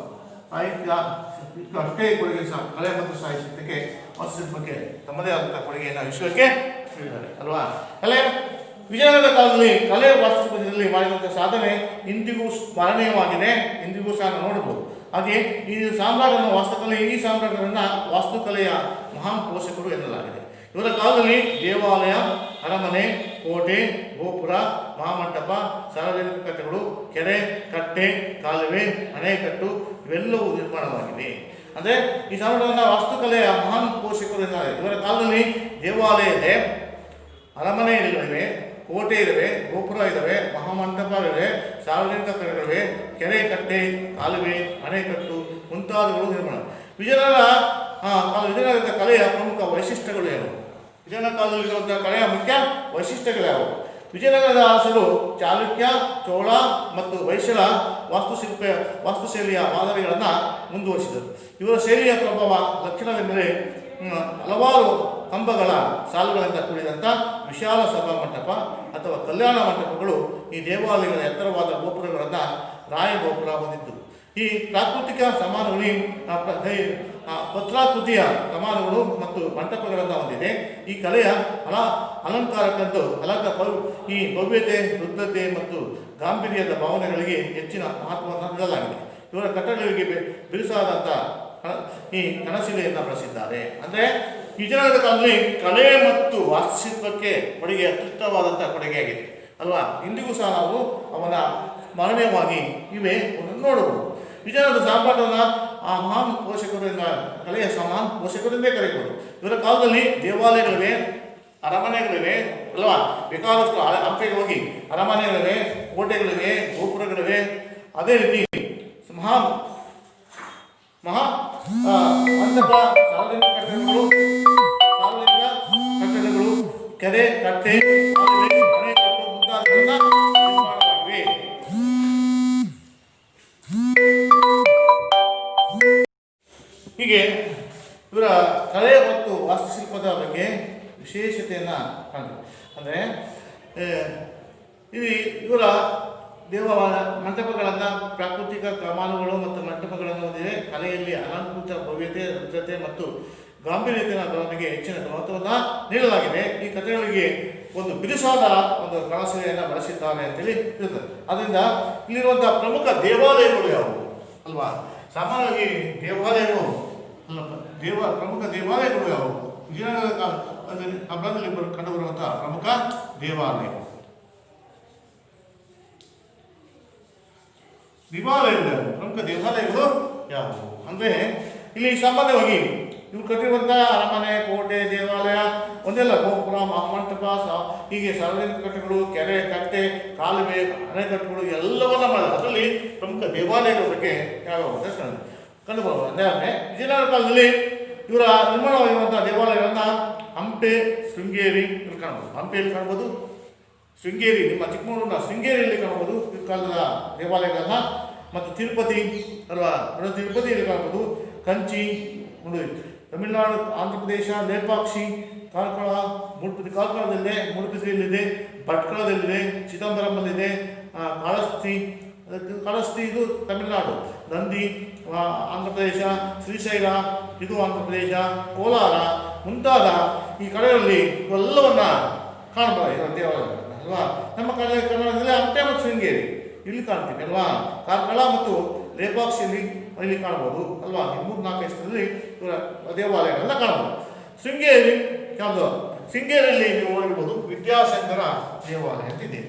ಸಾಹಿತ್ಯ ಅಷ್ಟೇ ಕೊಡುಗೆ ಸಹ ಕಲೆ ಮತ್ತು ಸಾಹಿತ್ಯಕ್ಕೆ ವಾಸ್ತುಶಿಲ್ಪಕ್ಕೆ ತಮ್ಮದೇ ಆದಂಥ ಕೊಡುಗೆಯನ್ನು ವಿಶ್ವಕ್ಕೆ ಹೇಳಿದ್ದಾರೆ ಅಲ್ವಾ. ಕಲೆ ವಿಜಯನಗರ ಕಾಲದಲ್ಲಿ ಕಲೆ ವಾಸ್ತುಶಿಲ್ಪದಲ್ಲಿ ಮಾಡಿದಂಥ ಸಾಧನೆ ಇಂದಿಗೂ ಸ್ಮರಣೀಯವಾಗಿದೆ, ಇಂದಿಗೂ ಸಹ ನೋಡಬಹುದು. ಹಾಗೆ ಈ ಸಾಮ್ರಾಟನ ವಾಸ್ತುಕಲೆ ಈ ಸಾಮ್ರಾಟರನ್ನು ವಾಸ್ತುಕಲೆಯ ಮಹಾನ್ ಪೋಷಕರು ಎನ್ನಲಾಗಿದೆ. ಇವರ ಕಾಲದಲ್ಲಿ ದೇವಾಲಯ, ಅರಮನೆ, ಕೋಟೆ, ಗೋಪುರ, ಮಹಾಮಂಟಪ, ಸಾರ್ವಜನಿಕ ಕಟ್ಟೆಗಳು, ಕೆರೆ, ಕಟ್ಟೆ, ಕಾಲುವೆ, ಅಣೆಕಟ್ಟು ಇವೆಲ್ಲವೂ ನಿರ್ಮಾಣವಾಗಿವೆ. ಅಂದರೆ ಈ ಸಾಮ್ರಾಜ್ಯದ ವಾಸ್ತುಕಲೆಯ ಮಹಾನ್ ಪೋಷಕರು ಇದ್ದಾರೆ. ಇವರ ಕಾಲದಲ್ಲಿ ದೇವಾಲಯ ಇದೆ, ಅರಮನೆಗಳಿವೆ, ಕೋಟೆ ಇದ್ದಾವೆ, ಗೋಪುರ ಇದ್ದಾವೆ, ಮಹಾಮಂಟಪಗಳಿವೆ, ಸಾರ್ವಜನಿಕ ಕಡೆಗಳಿವೆ, ಕೆರೆ ಕಟ್ಟೆ, ಕಾಲುವೆ, ಅಣೆಕಟ್ಟು ಮುಂತಾದವುಗಳು ನಿರ್ಮಾಣ. ವಿಜಯನಗರದ ಕಲೆಯ ಪ್ರಮುಖ ವೈಶಿಷ್ಟ್ಯಗಳು ಏನು? ವಿಜಯನಗರ ಕಾಲದಲ್ಲಿರುವಂಥ ಕಲೆಯ ಮುಖ್ಯ ವೈಶಿಷ್ಟ್ಯಗಳು ಯಾವುವು? ವಿಜಯನಗರದ ಅರಸರು ಚಾಲುಕ್ಯ, ಚೋಳ ಮತ್ತು ಹೊಯ್ಸಳ ವಾಸ್ತುಶೈಲಿಯ ಮಾದರಿಗಳನ್ನು ಮುಂದುವರಿಸಿದರು. ಇವರ ಶೈಲಿಯ ಪ್ರಭಾವ ಲಕ್ಷಣವೆಂದರೆ ಹಲವಾರು ಕಂಬಗಳ ಸಾಲುಗಳಿಂದ ಕೂಡಿದಂಥ ವಿಶಾಲ ಸಭಾ ಮಂಟಪ ಅಥವಾ ಕಲ್ಯಾಣ ಮಂಟಪಗಳು ಈ ದೇವಾಲಯಗಳ ಎತ್ತರವಾದ ಗೋಪುರಗಳನ್ನು ರಾಯಗೋಪುರ ಹೊಂದಿದ್ದು. ಈ ಪ್ರಾಕೃತಿಕ ಸಮಾನಗಳು ಪತ್ರಾಕೃತಿಯ ಕಮಾನುಗಳು ಮತ್ತು ಮಂಟಪಗಳನ್ನು ಹೊಂದಿದೆ. ಈ ಕಲೆಯ ಅಲಂಕಾರಕ್ಕಂತೂ ಈ ಭವ್ಯತೆ, ವೃದ್ಧತೆ ಮತ್ತು ಗಾಂಭೀರ್ಯದ ಭಾವನೆಗಳಿಗೆ ಹೆಚ್ಚಿನ ಮಹತ್ವವನ್ನು ನೀಡಲಾಗಿದೆ. ಇವರ ಕಟ್ಟಡಗಳಿಗೆ ಬಿರುಸಾದಂಥ ಈ ಕಣಶಿಲೆಯನ್ನು ಬಳಸಿದ್ದಾರೆ. ಅಂದರೆ ವಿಜಯನಗರದ ಕಾಲದಲ್ಲಿ ಕಲೆ ಮತ್ತು ವಾಸ್ತುಶಿಲ್ಪಕ್ಕೆ ಕೊಡುಗೆ ಅತ್ಯುತ್ತಮವಾದಂಥ ಕೊಡುಗೆಯಾಗಿದೆ ಅಲ್ವಾ. ಇಂದಿಗೂ ಸಹ ನಾವು ಅವನ ಸ್ಮರಣೀಯವಾಗಿ ಇವೆ ನೋಡಬಹುದು. ವಿಜಯನಗರದ ಸಾಮ್ರಾಜ್ಯದ ಆ ಮಹಾನ್ ಪೋಷಕರು ಕಲೆಯ ಮಹಾನ್ ಪೋಷಕರಿಂದೇ ಕರೆಯಬಹುದು. ಇವರ ಕಾಲದಲ್ಲಿ ದೇವಾಲಯಗಳಿವೆ, ಅರಮನೆಗಳಿವೆ ಅಲ್ವಾ. ಬೇಕಾದಷ್ಟು ಹಂಪೆಗೆ ಹೋಗಿ ಅರಮನೆಗಳಿವೆ, ಕೋಟೆಗಳಿವೆ, ಗೋಪುರಗಳಿವೆ. ಅದೇ ರೀತಿ ಮಂಟಪ, ಸಾರ್ವಜನಿಕ ಕಟ್ಟಡಗಳು, ಕೆರೆ ಕಟ್ಟೆ, ಅಣೆಕಟ್ಟು ಮುಂತಾದವುಗಳನ್ನು ನಿರ್ಮಾಣವಾಗಿವೆ. ಹೀಗೆ ಇವರ ಕಲೆ ಮತ್ತು ವಾಸ್ತುಶಿಲ್ಪದ ಬಗ್ಗೆ ವಿಶೇಷತೆಯನ್ನು ಕಾಣ್ತೀವಿ. ಅಂದರೆ ಇವರ ದೇವಾಲಯ ಮಂಟಪಗಳನ್ನು ಪ್ರಾಕೃತಿಕ ಕಮಾನುಗಳು ಮತ್ತು ಮಂಟಪಗಳನ್ನು ಹೊಂದಿದೆ. ಕಲೆಯಲ್ಲಿ ಅಲಂಕೃತ ಭವ್ಯತೆ, ವೃದ್ಧತೆ ಮತ್ತು ಗಾಂಭೀರ್ಯತೆಯ ಬೆಳವಣಿಗೆ ಹೆಚ್ಚಿನ ಮಹತ್ವವನ್ನು ನೀಡಲಾಗಿದೆ. ಈ ಕಥೆಗಳಿಗೆ ಒಂದು ಬಿರುಸಾದ ಒಂದು ಕಣಶಿಲೆಯನ್ನು ಬಳಸಿದ್ದಾರೆ ಅಂತೇಳಿ ಇರ್ತದೆ. ಅದರಿಂದ ಇಲ್ಲಿರುವಂಥ ಪ್ರಮುಖ ದೇವಾಲಯಗಳು ಯಾವುವು ಅಲ್ವಾ. ಸಾಮಾನ್ಯವಾಗಿ ದೇವಾಲಯಗಳು ಪ್ರಮುಖ ದೇವಾಲಯಗಳು ಯಾವುವು? ವಿಜಯನಗರದ ಹಬ್ಬದಲ್ಲಿ ಕಂಡುಬರುವಂಥ ಪ್ರಮುಖ ದೇವಾಲಯಗಳು ಪ್ರಮುಖ ದೇವಾಲಯಗಳು ಯಾವುವು ಅಂದರೆ ಇಲ್ಲಿ ಸಾಮಾನ್ಯವಾಗಿ ಇವು ಕಟ್ಟಿರುವಂಥ ಅರಮನೆ, ಕೋಟೆ, ದೇವಾಲಯ ಒಂದೆಲ್ಲ ಗೋಪುರ, ಮಹಾಮಂಟಪ, ಹೀಗೆ ಸಾರ್ವಜನಿಕ ಕಟ್ಟಡಗಳು, ಕೆರೆ ಕಟ್ಟೆ, ಕಾಲುವೆ, ಅಣೆಕಟ್ಟುಗಳು ಎಲ್ಲವನ್ನ ಮಾಡಿದೆ. ಅದರಲ್ಲಿ ಪ್ರಮುಖ ದೇವಾಲಯಗಳ ಬಗ್ಗೆ ಯಾವ್ಯಾವ ಕಂಡುಬರುವ. ಅಂದರೆ ವಿಜಯನಗರ ಕಾಲದಲ್ಲಿ ಇವರ ನಿರ್ಮಾಣವಾಗಿರುವಂಥ ದೇವಾಲಯಗಳನ್ನು ಹಂಪೆ, ಶೃಂಗೇರಿ ಇಲ್ಲಿ ಕಾಣ್ಬೋದು. ಹಂಪೆಯಲ್ಲಿ ಕಾಣ್ಬೋದು, ಶೃಂಗೇರಿ ನಿಮ್ಮ ಚಿಕ್ಕಮಗಳೂರಿನ ಶೃಂಗೇರಿಯಲ್ಲಿ ಕಾಣ್ಬೋದು ಈ ಕಾಲದ ದೇವಾಲಯಗಳನ್ನು. ಮತ್ತು ತಿರುಪತಿ ಅಲ್ವಾ, ತಿರುಪತಿಯಲ್ಲಿ ಕಾಣ್ಬೋದು. ಕಂಚಿ ತಮಿಳುನಾಡು, ಆಂಧ್ರ ಪ್ರದೇಶ, ಲೇಪಾಕ್ಷಿ, ಕಾರ್ಕಳ, ಮೂಡುಬಿದ್ರೆ, ಕಾರ್ಕಳದಲ್ಲಿದೆ, ಮೂಡುಬಿದ್ರೆಯಲ್ಲಿದೆ, ಭಟ್ಕಳದಲ್ಲಿದೆ, ಚಿದಂಬರಮಲ್ಲಿದೆ, ಕಾಳಹಸ್ತಿ ಇದು ತಮಿಳುನಾಡು, ನಂದಿ ಆಂಧ್ರ ಪ್ರದೇಶ, ಶ್ರೀಶೈಲ ಇದು ಆಂಧ್ರ ಪ್ರದೇಶ, ಕೋಲಾರ ಮುಂತಾದ ಈ ಕಡೆಗಳಲ್ಲಿ ಇವೆಲ್ಲವನ್ನ ಕಾಣಬಹುದು ದೇವಾಲಯಗಳನ್ನು ಅಲ್ವಾ. ನಮ್ಮ ಕನ್ನಡದಲ್ಲಿ ಹಂಪೆ ಮತ್ತು ಶೃಂಗೇರಿ ಇಲ್ಲಿ ಕಾಣ್ತೀವಿ ಅಲ್ವಾ. ಕಾರ್ಕಳ ಮತ್ತು ಲೇಪಾಕ್ಷಿಯಲ್ಲಿ ಇಲ್ಲಿ ಕಾಣ್ಬೋದು ಅಲ್ವಾ. 3-4 ಸ್ಥಳದಲ್ಲಿ ಇವರ ದೇವಾಲಯಗಳೆಲ್ಲ ಕಾಣ್ಬೋದು. ಶೃಂಗೇರಿಯಲ್ಲಿ ನೀವು ನೋಡಿರ್ಬೋದು ವಿದ್ಯಾಶಂಕರ ದೇವಾಲಯ ಅಂತಿದೆ.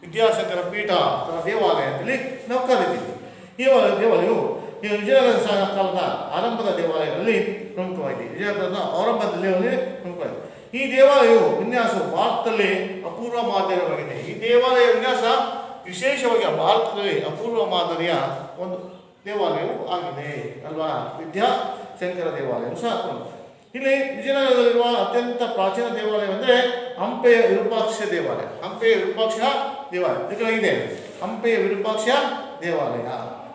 ವಿದ್ಯಾಶಂಕರ ಪೀಠ ಅಥವಾ ದೇವಾಲಯ ಅಂತೇಳಿ ನಾವು ಕರೀತೀವಿ. ಈ ದೇವಾಲಯವು ವಿಜಯನಗರ ಕಾಲದ ಆರಂಭದ ದೇವಾಲಯಗಳಲ್ಲಿ ಪ್ರಮುಖವಾಗಿದೆ. ವಿಜಯನಗರದ ಆರಂಭದಲ್ಲಿ ಪ್ರಮುಖವಾಗಿದೆ. ಈ ದೇವಾಲಯವು ವಿನ್ಯಾಸವು ಭಾರತದಲ್ಲಿ ಅಪೂರ್ವ ಮಾದರಿಯಾಗಿದೆ. ಈ ದೇವಾಲಯ ವಿನ್ಯಾಸ ವಿಶೇಷವಾಗಿ ಭಾರತದಲ್ಲಿ ಅಪೂರ್ವ ಮಾದರಿಯ ಒಂದು ದೇವಾಲಯವು ಆಗಿದೆ ಅಲ್ವಾ. ವಿದ್ಯಾಶಂಕರ ದೇವಾಲಯವು ಸಹ ಇಲ್ಲಿ ವಿಜಯನಗರದಲ್ಲಿರುವ ಅತ್ಯಂತ ಪ್ರಾಚೀನ ದೇವಾಲಯ ಅಂದರೆ ಹಂಪೆಯ ವಿರೂಪಾಕ್ಷ ದೇವಾಲಯ. ಹಂಪೆಯ ವಿರೂಪಾಕ್ಷ ದೇವಾಲಯ ಇದೆ. ಹಂಪೆಯ ವಿರೂಪಾಕ್ಷ ದೇವಾಲಯ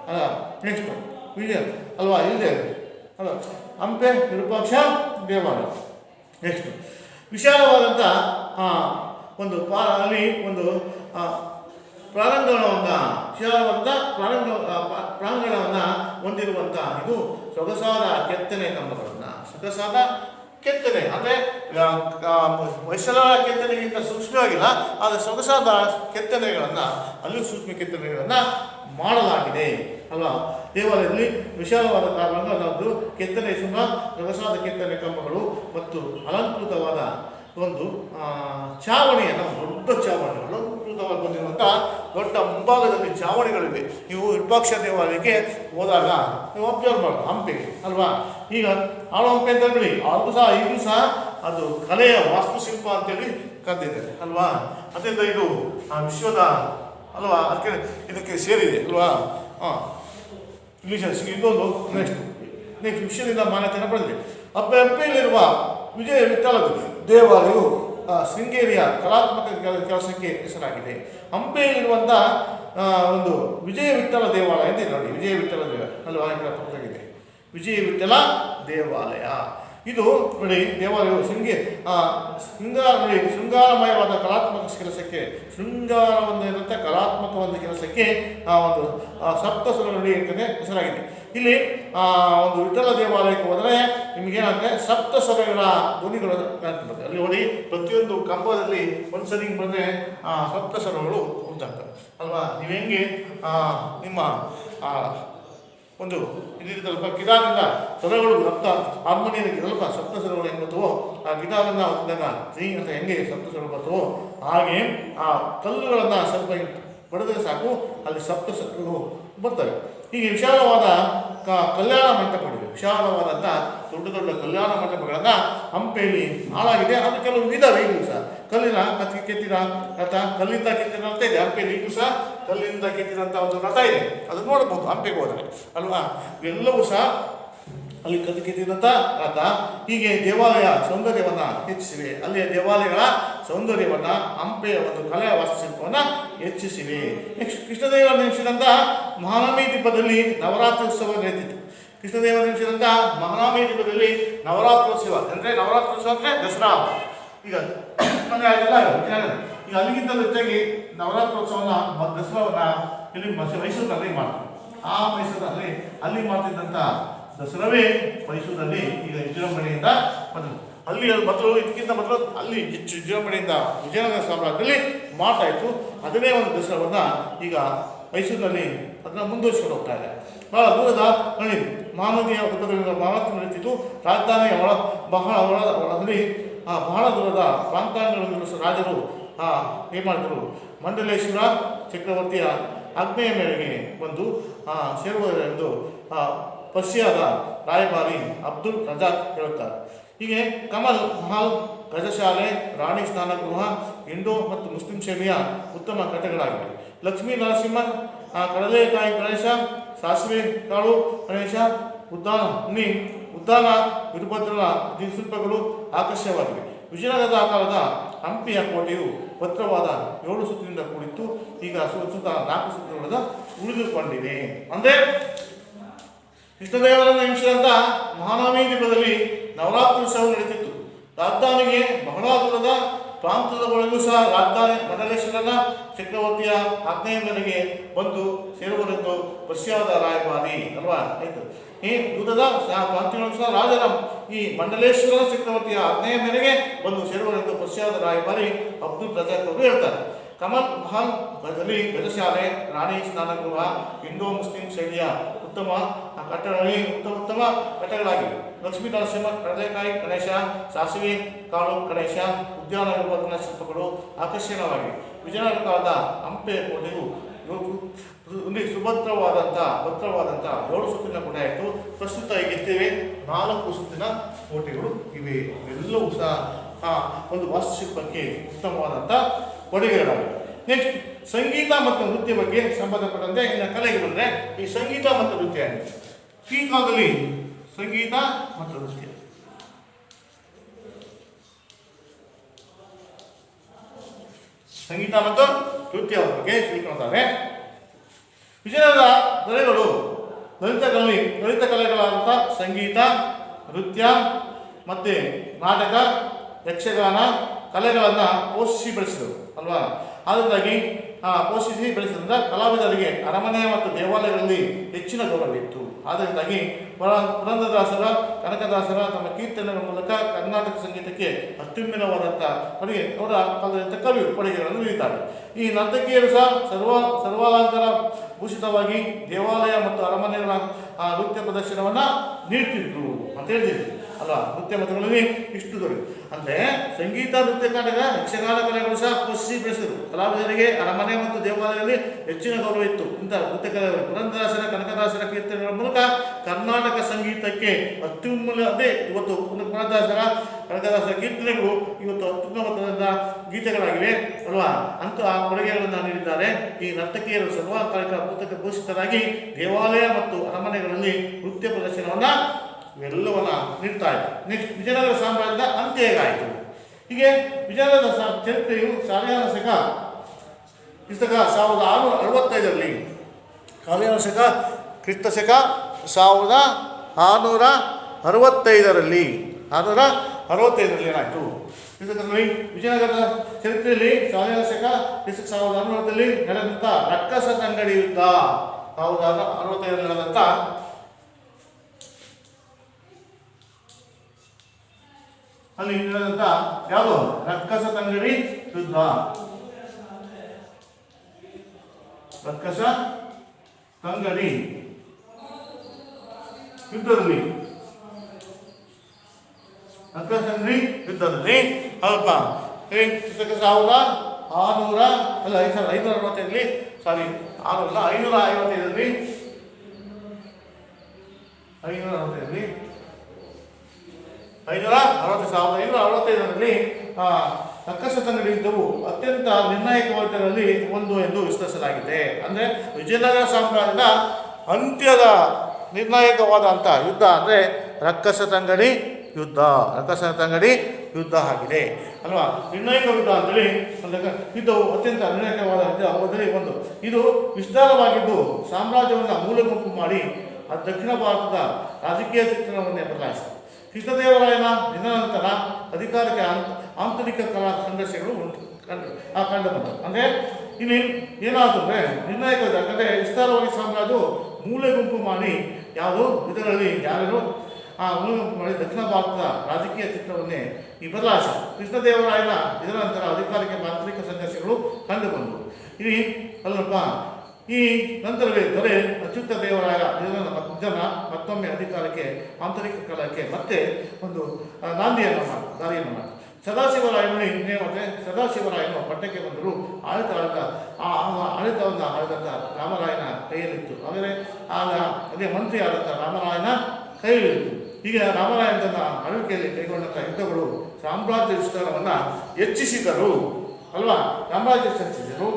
ಅಲ್ಲ. ನೆಕ್ಸ್ಟ್ ವಿಜಯ ಅಲ್ವಾ, ಇದೆ ಅಲ್ವಾ ಹಂಪೆ ವಿರೂಪಾಕ್ಷ ದೇವಾಲಯ. ನೆಕ್ಸ್ಟ್ ವಿಶಾಲವಾದಂಥ ಒಂದು ಅಲ್ಲಿ ಒಂದು ಪ್ರಾಂಗಣವನ್ನು ಹೊಂದಿರುವಂಥ ಇದು ಸೊಗಸಾದ ಕೆತ್ತನೆ ಕಂಬಗಳನ್ನು, ಸೊಗಸಾದ ಕೆತ್ತನೆ ಅಂದರೆ ಹೊಯ್ಸಳ ಕೆತ್ತನೆಗಿಂತ ಸೂಕ್ಷ್ಮವಾಗಿಲ್ಲ, ಆದರೆ ಸೊಗಸಾದ ಕೆತ್ತನೆಗಳನ್ನು ಅಲ್ಲಿ ಸೂಕ್ಷ್ಮ ಕೆತ್ತನೆಗಳನ್ನು ಮಾಡಲಾಗಿದೆ ಅಲ್ವಾ. ದೇವಾಲಯದಲ್ಲಿ ವಿಶಾಲವಾದ ಪ್ರಾಂಗಣದ್ದು ಕೆತ್ತನೆ ಸೊಗಸಾದ ಕೆತ್ತನೆ ಕಂಬಗಳು ಮತ್ತು ಅಲಂಕೃತವಾದ ಒಂದು ಚಾವಣಿಯನ್ನು, ದೊಡ್ಡ ಚಾವಣಿಗಳು ವಿಸ್ತೃತವಾಗಿ ಬಂದಿರುವಂಥ ದೊಡ್ಡ ಮುಂಭಾಗದಲ್ಲಿ ಚಾವಣಿಗಳಿವೆ. ನೀವು ವಿರೂಪಾಕ್ಷ ದೇವಾಲಯಕ್ಕೆ ಹೋದಾಗ ನೀವು ಅಬ್ಸರ್ವ್ ಮಾಡಿ ಹಂಪೆ ಅಲ್ವಾ. ಈಗ ಆಳು ಹಂಪೆ ಅಂತ ಹೇಳಿ ಅವ್ರಿಗೂ ಸಹ ಈಗಲೂ ಸಹ ಅದು ಕಲೆಯ ವಾಸ್ತುಶಿಲ್ಪ ಅಂತೇಳಿ ಕರೆದಿದ್ದಾರೆ ಅಲ್ವಾ. ಅದರಿಂದ ಇದು ವಿಶ್ವದ ಅಲ್ವಾ ಅದಕ್ಕೆ ಇದಕ್ಕೆ ಸೇರಿದೆ ಅಲ್ವಾ. ಇಂಗ್ಲೀಷ್ ಇನ್ನೊಂದು ನೆಕ್ಸ್ಟ್ ವಿಶ್ವದಿಂದ ಮಾನ್ಯತೆಯನ್ನು ಪಡೆದಿದೆ. ಹಂಪೆಯಲ್ಲಿರುವ ವಿಜಯ ವಿಠಲ ದೇವಾಲಯವು ಶೃಂಗೇರಿಯ ಕಲಾತ್ಮಕ ಕೆಲಸಕ್ಕೆ ಹೆಸರಾಗಿದೆ. ಹಂಪೆಯಲ್ಲಿರುವಂಥ ಒಂದು ವಿಜಯ ವಿಠಲ ದೇವಾಲಯ ಅಂತ ನೋಡಿ. ವಿಜಯ ವಿಠಲ ದೇವಾಲಯ ಅಲ್ವಾ ಪಕ್ಕದಾಗಿದೆ ವಿಜಯ ವಿಠಲ ದೇವಾಲಯ. ಇದು ನೋಡಿ ದೇವಾಲಯವು ಶೃಂಗಾರಮಯವಾದ ಕಲಾತ್ಮಕ ಕೆಲಸಕ್ಕೆ ಶೃಂಗಾರವೊಂದಿರುವಂಥ ಕಲಾತ್ಮಕ ಒಂದು ಕೆಲಸಕ್ಕೆ ಒಂದು ಸಪ್ತಸ್ವರ ನುಡಿ ಅಂತಲೇ ಹೆಸರಾಗಿದೆ. ಇಲ್ಲಿ ಒಂದು ವಿಠಲ ದೇವಾಲಯಕ್ಕೆ ಹೋದರೆ ನಿಮಗೇನಂದರೆ ಸಪ್ತಸ್ವರಗಳ ಧ್ವನಿಗಳು ಕಾಣ್ತದೆ. ಅಲ್ಲಿ ನೋಡಿ ಪ್ರತಿಯೊಂದು ಕಂಬದಲ್ಲಿ ಒಂದು ಸರಿ ಬಂದರೆ ಸಪ್ತಸ್ವರಗಳು ಉಂಟಾಗ್ತವೆ ಅಲ್ವಾ. ನೀವು ಹೆಂಗೆ ನಿಮ್ಮ ಒಂದು ಇದಿರ್ತಲ್ಪ ಗಿಟಾರಿಂದ ಸ್ವರಗಳು ರಕ್ತ ಹಾರ್ಮೋನಿಯನ್ಗೆ ಸ್ವಲ್ಪ ಸಪ್ತ ಸ್ವರಗಳು ಹೆಂಗೆ ಬರ್ತವೋ ಆ ಗಿಟಾರನ್ನು ಹೊತ್ತಿದಾಗ ಶ್ರೀ ಅಂತ ಹೆಂಗೆ ಸಪ್ತ ಸ್ವರಗಳು ಬರ್ತವೋ ಹಾಗೆ ಆ ಕಲ್ಲುಗಳನ್ನು ಸ್ವಲ್ಪ ಬಡಿದ್ರೆ ಸಾಕು ಅಲ್ಲಿ ಸಪ್ತ ಸ್ವರಗಳು ಬರ್ತವೆ. ಹೀಗೆ ವಿಶಾಲವಾದ ಕಲ್ಯಾಣ ಮಂಟಪಗಳಿವೆ. ವಿಶಾಲವಾದಂಥ ದೊಡ್ಡ ದೊಡ್ಡ ಕಲ್ಯಾಣ ಮಂಟಪಗಳನ್ನು ಹಂಪೆಯಲ್ಲಿ ಹಾಳಾಗಿದೆ. ಅದು ಕೆಲವು ಇದಾವೆ ಈಗಲೂ ಸಹ ಕಲ್ಲಿನ ಕೆತ್ತಿದ ರಥ, ಕಲ್ಲಿಂದ ಕೆತ್ತಿದ ರಥ ಇದೆ ಹಂಪೆಯಲ್ಲಿ. ಈಗಲೂ ಸಹ ಕಲ್ಲಿಂದ ಕೆತ್ತಿದಂಥ ಒಂದು ರಥ ಇದೆ, ಅದನ್ನು ನೋಡ್ಬೋದು ಹಂಪೆಗೆ ಹೋದರೆ ಅಲ್ವಾ. ಇವೆಲ್ಲವೂ ಸಹ ಅಲ್ಲಿ ಕೆತ್ತಿದಂಥ ರಥ. ಹೀಗೆ ದೇವಾಲಯ ಸೌಂದರ್ಯವನ್ನು ಹೆಚ್ಚಿಸಿವೆ. ಅಲ್ಲಿಯ ದೇವಾಲಯಗಳ ಸೌಂದರ್ಯವನ್ನು ಹಂಪೆಯ ಒಂದು ಕಲೆಯ ವಾಸ್ತುಶಿಲ್ಪವನ್ನು ಹೆಚ್ಚಿಸಿವೆ. ನೆಕ್ಸ್ಟ್ ಕೃಷ್ಣದೇವ ನಿರ್ಮಿಸಿದಂಥ ಮಹಾನವಮಿ ದೀಪದಲ್ಲಿ ನವರಾತ್ರೋತ್ಸವ ನಡೆದಿತ್ತು. ಕೃಷ್ಣದೇವ ನಿರ್ಮಿಸಿದಂಥ ಮಹಾನವಮಿ ದೀಪದಲ್ಲಿ ನವರಾತ್ರೋತ್ಸವ ಅಂದರೆ ನವರಾತ್ರೋತ್ಸವ ಅಂದರೆ ದಸರಾ. ಈಗ ಮನೆ ಆಗಿಲ್ಲ ಈಗ ಅಲ್ಲಿಗಿಂತ ಹೆಚ್ಚಾಗಿ ನವರಾತ್ರೋತ್ಸವನ ದಸರಾವನ್ನು ಇಲ್ಲಿ ಮೈಸೂರಿನಲ್ಲಿ ಮಾಡ್ತಾರೆ. ಆ ಮೈಸೂರಿನಲ್ಲಿ ಅಲ್ಲಿ ಮಾಡ್ತಿದ್ದಂಥ ದಸರಾವೇ ಮೈಸೂರಿನಲ್ಲಿ ಈಗ ವಿಜೃಂಭಣೆಯಿಂದ ಬಂದಿದೆ. ಅಲ್ಲಿ ಮೊದಲು ಇದಕ್ಕಿಂತ ಮೊದಲು ಅಲ್ಲಿ ಹೆಚ್ಚು ವಿಜೃಂಭಣೆಯಿಂದ ವಿಜಯನಗರ ಸಾಮ್ರಾಜ್ಯದಲ್ಲಿ ಮಾಡ್ತಾಯಿತ್ತು. ಅದನ್ನೇ ಒಂದು ದಸರಾವನ್ನು ಈಗ ಮೈಸೂರಿನಲ್ಲಿ ಅದನ್ನು ಮುಂದುವರಿಸ್ಕೊಂಡು ಹೋಗ್ತಾ ಇದೆ. ಬಹಳ ದೂರದ ನೋಡಿ ಮಹಾನದಿಯ ಉಪದ್ರವದಿಂದ ಮಹಾತ್ಮ ನಡೀತಿತ್ತು. ರಾಜಧಾನಿಯ ಒಳದಲ್ಲಿ ಬಹಳ ದೂರದ ಪ್ರಾಂತಾಂಗಗಳನ್ನು ರಾಜರು ಏನು ಮಾಡಿದರು, ಮಂಡಲೇಶ್ವರ ಚಕ್ರವರ್ತಿಯ ಆಜ್ಞೆಯ ಮೇರೆಗೆ ಬಂದು ಸೇರುವುದೆಂದು ಪರ್ಷಿಯಾದ ರಾಯಭಾರಿ ಅಬ್ದುಲ್ ರಜಾಕ್ ಹೇಳುತ್ತಾರೆ. ಹೀಗೆ ಕಮಲ್ ಮಹಲ್, ಗಜಶಾಲೆ, ರಾಣಿ ಸ್ನಾನಗೃಹ ಇಂಡೋ ಮತ್ತು ಮುಸ್ಲಿಂ ಶೈಲಿಯ ಉತ್ತಮ ಕಟ್ಟಡಗಳಾಗಿವೆ. ಲಕ್ಷ್ಮೀ ನರಸಿಂಹ, ಕಡಲೆಕಾಯಿ ಗಣೇಶ, ಸಾಸಿವೆ ಕಾಳು ಗಣೇಶ, ಉದ್ದಾನ ವೀರಭದ್ರನ ಶಿಲ್ಪಗಳು ಆಕರ್ಷಕವಾಗಿವೆ. ವಿಜಯನಗರದ ಕಾಲದ ಹಂಪಿಯ ಕೋಟೆಯು ಭದ್ರವಾದ 7 ಸುತ್ತಿನಿಂದ ಕೂಡಿತ್ತು. ಈಗ ಸುತ್ತ 4 ಸುತ್ತುಗಳಿಂದ ಉಳಿದುಕೊಂಡಿದೆ. ಅಂದರೆ ಕೃಷ್ಣದೇವರನ್ನು ನಿರ್ಮಿಸಿದಂಥ ಮಹಾನವಮಿ ದೀಪದಲ್ಲಿ ನವರಾತ್ರೋತ್ಸವ ನಡೀತಿತ್ತು. ರಾಜಧಾನಿಗೆ ಬಹಳ ದೂರದ ಪ್ರಾಂತದವರೆಗೂ ಸಹ ರಾಜಧಾನಿ ಮಂಡಲೇಶ್ವರನ ಚಕ್ರವರ್ತಿಯ ಆಜ್ಞೆಯ ಮೇರೆಗೆ ಬಂದು ಸೇರುವರೆಂದು ಪರ್ಷಿಯಾದ ರಾಯಭಾರಿ ಅಲ್ವಾ ಆಯಿತು. ಈ ದೂರದ ಪ್ರಾಂತ್ಯಗಳು ಸಹ ರಾಜರ ಈ ಮಂಡಲೇಶ್ವರ ಚಕ್ರವರ್ತಿಯ ಆಜ್ಞೆಯ ಮೇರೆಗೆ ಬಂದು ಸೇರುವರೆಂದು ಪರ್ಷಿಯಾದ ರಾಯಭಾರಿ ಅಬ್ದುಲ್ ರಜಾಕ್ ಅವರು ಹೇಳ್ತಾರೆ. ಕಮಲ್ ಮಹಲ್ ದಲ್ಲಿ ಗಜಶಾಲೆ, ರಾಣಿ ಸ್ನಾನಗೃಹ, ಇಂಡೋ ಮುಸ್ಲಿಂ ಶೈಲಿಯ ಉತ್ತಮ ಉತ್ತಮ ಕಟ್ಟಡಗಳಾಗಿವೆ. ಲಕ್ಷ್ಮೀ ನರಸಿಂಹ, ಕಡಲೆಕಾಯಿ ಗಣೇಶ, ಸಾಸಿವೆ ಕಾಳು ಗಣೇಶ, ಉದ್ಯಾನ ವೀರಭದ್ರನ ಶಿಲ್ಪಗಳು ಆಕರ್ಷಣೀಯವಾಗಿವೆ. ವಿಜಯನಗರ ಕಾಲದ ಹಂಪೆ ಕೋಟೆಯು ಭದ್ರವಾದಂಥ 7 ಸುತ್ತಿನ ಕೋಟೆ ಆಯಿತು. ಪ್ರಸ್ತುತ ಈಗಿರ್ತೇವೆ 4 ಸುತ್ತಿನ ಕೋಟೆಗಳು ಇವೆ. ಎಲ್ಲವೂ ಸಹ ಒಂದು ವಾಸ್ತುಶಿಲ್ಪಕ್ಕೆ ಉತ್ತಮವಾದಂಥ ಕೊಡುಗೆಗಳಾಗಿವೆ. ನೆಕ್ಸ್ಟ್ ಸಂಗೀತ ಮತ್ತು ನೃತ್ಯ ಬಗ್ಗೆ ಸಂಬಂಧಪಟ್ಟಂತೆ ಇನ್ನು ಕಲೆಗೆ ಬಂದರೆ ಈ ಸಂಗೀತ ಮತ್ತು ನೃತ್ಯ ಈ ಕಾಲದಲ್ಲಿ ಸಂಗೀತ ಮತ್ತು ನೃತ್ಯ ನೃತ್ಯ ಬಗ್ಗೆ ತಿಳ್ಕೊಳ್ತಾರೆ. ವಿಜಯನಗರ ದೊರೆಗಳು ಲಲಿತ ಕಲೆಗಳಾದಂಥ ಸಂಗೀತ, ನೃತ್ಯ ಮತ್ತು ನಾಟಕ, ಯಕ್ಷಗಾನ ಕಲೆಗಳನ್ನು ಪೋಷಿಸಿ ಬೆಳೆಸಿದರು ಅಲ್ವಾ. ಅದರಿಂದಾಗಿ ಪೋಷಿಸಿ ಬೆಳೆಸಿದ್ರಿಂದ ಕಲಾವಿದರಿಗೆ ಅರಮನೆ ಮತ್ತು ದೇವಾಲಯಗಳಲ್ಲಿ ಹೆಚ್ಚಿನ ಗೌರವವಿತ್ತು. ಆದ್ದರಿಂದಾಗಿ ಪುರಂದರದಾಸರ, ಕನಕದಾಸರ ತಮ್ಮ ಕೀರ್ತನೆಗಳ ಮೂಲಕ ಕರ್ನಾಟಕ ಸಂಗೀತಕ್ಕೆ ಅತ್ಯುನ್ನತವಾದಂಥ ಅವರ ಕಾಲದಂಥ ಕವಿ ಕೊಡುಗೆಗಳನ್ನು ನೀಡಿದ್ದಾರೆ. ಈ ನರ್ತಕಿಯರು ಸಹ ಸರ್ವಾಲಂಕಾರ ಭೂಷಿತವಾಗಿ ದೇವಾಲಯ ಮತ್ತು ಅರಮನೆಗಳ ನೃತ್ಯ ಪ್ರದರ್ಶನವನ್ನು ನೀಡ್ತಿದ್ರು ಅಂತ ಹೇಳಿದ್ರು. ಅಲ್ವಾ ನೃತ್ಯ ಮತಗಳಲ್ಲಿ ಇಷ್ಟು ದೊರೆಯುತ್ತೆ. ಅಂದರೆ ಸಂಗೀತ ನೃತ್ಯ ಕಾಂಡಗ ಯಕ್ಷಗಾನ ಕಲೆಗಳು ಸಹ ಪೋಷಿಸಿ ಬೆಳೆಸಿದರು. ಕಲಾವಿದರಿಗೆ ಅರಮನೆ ಮತ್ತು ದೇವಾಲಯದಲ್ಲಿ ಹೆಚ್ಚಿನ ಗೌರವ ಇತ್ತು. ಇಂಥ ನೃತ್ಯ ಕಲೆಗಳು ಪುರಂದರದಾಸರ ಕನಕದಾಸರ ಕೀರ್ತನೆಗಳ ಮೂಲಕ ಕರ್ನಾಟಕ ಸಂಗೀತಕ್ಕೆ ಅತ್ಯುನ್ನತೆ ಇವತ್ತು ಪುರಂದರದಾಸರ ಕನಕದಾಸರ ಕೀರ್ತನೆಗಳು ಇವತ್ತು ಅತ್ಯುನ್ನತ ಗೀತೆಗಳಾಗಿವೆ ಅಲ್ವಾ. ಅಂತಹ ಕೊಡುಗೆಗಳನ್ನು ನೀಡಿದ್ದಾರೆ. ಈ ನರ್ತಕಿಯರು ಸರ್ವಕಾಲಿಕ ಪುಸ್ತಕ ಪೋಷಿತರಾಗಿ ದೇವಾಲಯ ಮತ್ತು ಅರಮನೆಗಳಲ್ಲಿ ನೃತ್ಯ ಪ್ರದರ್ಶನವನ್ನು ಇವೆಲ್ಲವನ್ನ ನೀಡ್ತಾ ಇದ್ದಾರೆ. ನೆಕ್ಸ್ಟ್ ವಿಜಯನಗರ ಸಾಮ್ರಾಜ್ಯದ ಅಂತ್ಯ ಹೇಗಾಯಿತು? ಹೀಗೆ ವಿಜಯನಗರದ ಚರಿತ್ರೆಯು ಸಾಲಿಯಾನ ಶಕ ಕ್ರಿಸ್ತಕ 1665ರಲ್ಲಿ ಸಾಲಿಯಾನ ಕ್ರಿಸ್ತ ಶಕ 1665ರಲ್ಲಿ ಏನಾಯಿತು? ಕ್ರಿಸ್ತಕದಲ್ಲಿ ವಿಜಯನಗರದ ಚರಿತ್ರೆಯಲ್ಲಿ ಸಾಲಿಯಾನ ಶಕ ಕ್ರಿಸ್ತ 1660ರಲ್ಲಿ ನಡೆದಂಥ ರಕ್ಕಸ ತಂಗಡಿ ಯುದ್ಧ 1665ರಲ್ಲಿ ನಡೆದಂಥ ಅಲ್ಲಿ ನಡೆದಂಥ ಯಾವುದು ರಕ್ಕಸ ತಂಗಡಿ ಯುದ್ಧ. ರಕ್ಕಸ ತಂಗಡಿ ಯುದ್ಧದಲ್ಲಿ ಅಲ್ಪ 565ರಲ್ಲಿ ಸಾರಿ 555ರಲ್ಲಿ 565ರಲ್ಲಿ ರಕ್ಕಸ ತಂಗಡಿ ಯುದ್ಧವು ಅತ್ಯಂತ ನಿರ್ಣಾಯಕವಾದರಲ್ಲಿ ಒಂದು ಎಂದು ವಿಶ್ಲೇಷಿಸಲಾಗಿದೆ. ಅಂದರೆ ವಿಜಯನಗರ ಸಾಮ್ರಾಜ್ಯದ ಅಂತ್ಯದ ನಿರ್ಣಾಯಕವಾದಂಥ ಯುದ್ಧ ಅಂದರೆ ರಕ್ಕಸ ತಂಗಡಿ ಯುದ್ಧ ಆಗಿದೆ ಅಲ್ವಾ. ನಿರ್ಣಾಯಕ ಯುದ್ಧ ಅಂತೇಳಿ ಯುದ್ಧವು ಅತ್ಯಂತ ನಿರ್ಣಾಯಕವಾದ ಅವಧಿಯಲ್ಲಿ ಒಂದು. ಇದು ವಿಸ್ತಾರವಾಗಿದ್ದು ಸಾಮ್ರಾಜ್ಯವನ್ನು ಮೂಲ ಗುಂಪು ಮಾಡಿ ದಕ್ಷಿಣ ಭಾರತದ ರಾಜಕೀಯ ಚಿತ್ರಣವನ್ನೇ ಬದಲಾಯಿಸಿತು. ಕೃಷ್ಣದೇವರಾಯನ ನಿಧನ ನಂತರ ಅಧಿಕಾರಕ್ಕೆ ಆಂತರಿಕ ಕಲಾ ಸಂಘರ್ಷಗಳು ಕಂಡು ಬಂತು. ಅಂದರೆ ಇಲ್ಲಿ ಏನಾಯಿತು ಅಂದರೆ ನಿರ್ಣಾಯಕ ಯಾಕಂದರೆ ವಿಸ್ತಾರವಾಗಿ ಸಾಮ್ರಾಜ್ಯವು ಮೂಲೆ ಗುಂಪು ಮಾಡಿ ಯಾವುದು ಇದರಲ್ಲಿ ಯಾರು ಮೂಲೆ ಗುಂಪು ಮಾಡಿ ದಕ್ಷಿಣ ಭಾರತದ ರಾಜಕೀಯ ಚಿತ್ರವನ್ನೇ ಈ ಬದಲಾಯಿಸಿತು. ಕೃಷ್ಣದೇವರಾಯನ ಇದರ ನಂತರ ಅಧಿಕಾರಕ್ಕೆ ಆಂತರಿಕ ಸಂಘರ್ಷಗಳು ಕಂಡು ಬಂದವು. ಇಲ್ಲಿ ಅಲ್ಲಪ್ಪ ಈ ನಂತರವೇ ದೊರೆ ಅಚ್ಯುತ ದೇವರಾಯ ಜನ ಮತ್ತೊಮ್ಮೆ ಅಧಿಕಾರಕ್ಕೆ ಆಂತರಿಕ ಕಲಕ್ಕೆ ಮತ್ತೆ ಒಂದು ದಾರಿಯನ್ನು ಮಾಡಿ ಸದಾಶಿವರಾಯನು ಪಟ್ಟಕ್ಕೆ ಬಂದರು. ಆಡಳಿತವನ್ನು ಆಳಿದಂಥ ರಾಮರಾಯನ ಕೈಯಲ್ಲಿತ್ತು. ಆದರೆ ಅದೇ ಮಂತ್ರಿ ಆದಂಥ ರಾಮರಾಯನ ಕೈಯಲ್ಲಿತ್ತು. ಈಗ ರಾಮರಾಯನ ತನ್ನ ಆಳ್ವಿಕೆಯಲ್ಲಿ ಕೈಗೊಂಡಂಥ ಯುದ್ಧಗಳು ಸಾಮ್ರಾಜ್ಯ ವಿಸ್ತಾರವನ್ನು ಹೆಚ್ಚಿಸಿದರು ಅಲ್ವಾ. ಸಾಮ್ರಾಜ್ಯ ಹೆಚ್ಚಿಸಿದರು,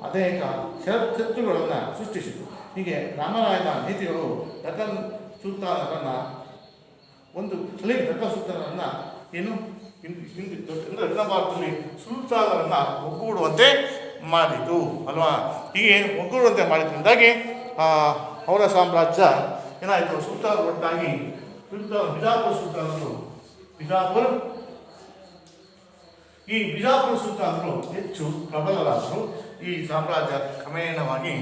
ಅನೇಕ ಶತ್ರುಗಳನ್ನು ಸೃಷ್ಟಿಸಿದರು. ಹೀಗೆ ರಾಮರಾಯನ ನೀತಿಗಳು ದಕ್ಕನ್ ಸುಲ್ತಾನರನ್ನು ದಕ್ಕನ್ ಸುಲ್ತಾನರನ್ನು ಏನು ದಕ್ಷಿಣ ಭಾರತದಲ್ಲಿ ಸುಲ್ತಾನರನ್ನು ಒಗ್ಗೂಡುವಂತೆ ಮಾಡಿತು ಅಲ್ವಾ. ಹೀಗೆ ಒಗ್ಗೂಡುವಂತೆ ಮಾಡಿದ್ರಿಂದಾಗಿ ಅವರ ಸಾಮ್ರಾಜ್ಯ ಏನಾಯಿತು, ಸುಲ್ತಾನ ಒಟ್ಟಾಗಿ ಬಿಜಾಪುರ ಸುಲ್ತಾನರು ಬಿಜಾಪುರ ಸುಲ್ತಾನರು ಹೆಚ್ಚು ಪ್ರಬಲರಾದರು. ಈ ಸಾಮ್ರಾಜ್ಯ ಕ್ರಮೇಣವಾಗಿ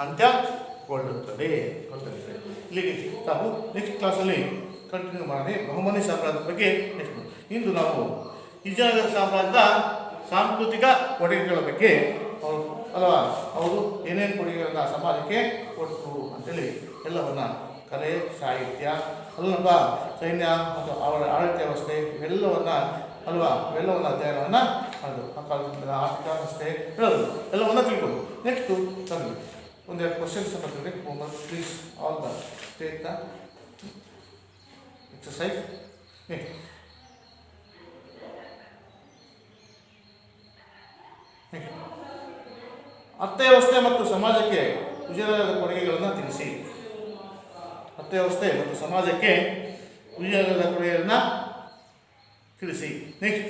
ಅಂತ್ಯಗೊಳ್ಳುತ್ತದೆ. ಇಲ್ಲಿಗೆ ನಾವು ನೆಕ್ಸ್ಟ್ ಕ್ಲಾಸಲ್ಲಿ ಕಂಟಿನ್ಯೂ ಮಾಡಿ ಬಹುಮನಿ ಸಾಮ್ರಾಜ್ಯದ ಬಗ್ಗೆ ನೆಕ್ಸ್ಟ್. ಇಂದು ನಾವು ವಿಜಯನಗರ ಸಾಮ್ರಾಜ್ಯದ ಸಾಂಸ್ಕೃತಿಕ ಕೊಡುಗೆಗಳ ಬಗ್ಗೆ ಅಲ್ವಾ, ಅವರು ಏನೇನು ಕೊಡುಗೆಗಳನ್ನ ಸಮಾಜಕ್ಕೆ ಕೊಟ್ಟರು ಅಂತೇಳಿ ಎಲ್ಲವನ್ನ ಕಲೆ, ಸಾಹಿತ್ಯ ಅಲ್ಲಪ್ಪ, ಸೈನ್ಯ ಮತ್ತು ಅವರ ಆಡಳಿತ ವ್ಯವಸ್ಥೆ ಇವೆಲ್ಲವನ್ನ ಅಧ್ಯಯನವನ್ನು ಆರ್ಥಿಕ ವ್ಯವಸ್ಥೆ ಹೇಳೋದು ಎಲ್ಲವನ್ನ ತಿಳ್ಕೊಂಡು ನೆಕ್ಸ್ಟು ತಂದು ಒಂದೆರಡು ಕ್ವಶನ್ಸ್ ಬರ್ತೀವಿ. Homework please all the take the exercise. Next ಅರ್ಥವ್ಯವಸ್ಥೆ ಮತ್ತು ಸಮಾಜಕ್ಕೆ ವಿಜಯನಗರದ ಕೊಡುಗೆಗಳನ್ನು ತಿಳಿಸಿ. ಅರ್ಥವ್ಯವಸ್ಥೆ ಮತ್ತು ಸಮಾಜಕ್ಕೆ ವಿಜಯನಗರದ ಕೊಡುಗೆಗಳನ್ನು ತಿಳಿಸಿ. ನೆಕ್ಸ್ಟ್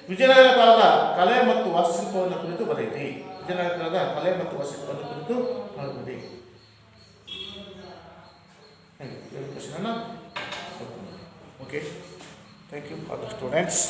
ವಿಜಯನಗರ ಕಾಲದ ಕಲೆ ಮತ್ತು ವಾಸ್ತುಶಿಲ್ಪವನ್ನು ಕುರಿತು ಬರೆಯಿರಿ. ವಿಜಯನಗರ ಕಾಲದ ಕಲೆ ಮತ್ತು ವಾಸ್ತುಶಿಲ್ಪವನ್ನು ಕುರಿತು ಬರೆಯಿರಿ. ಕ್ವಶನನ್ನು okay. Thank you for the students.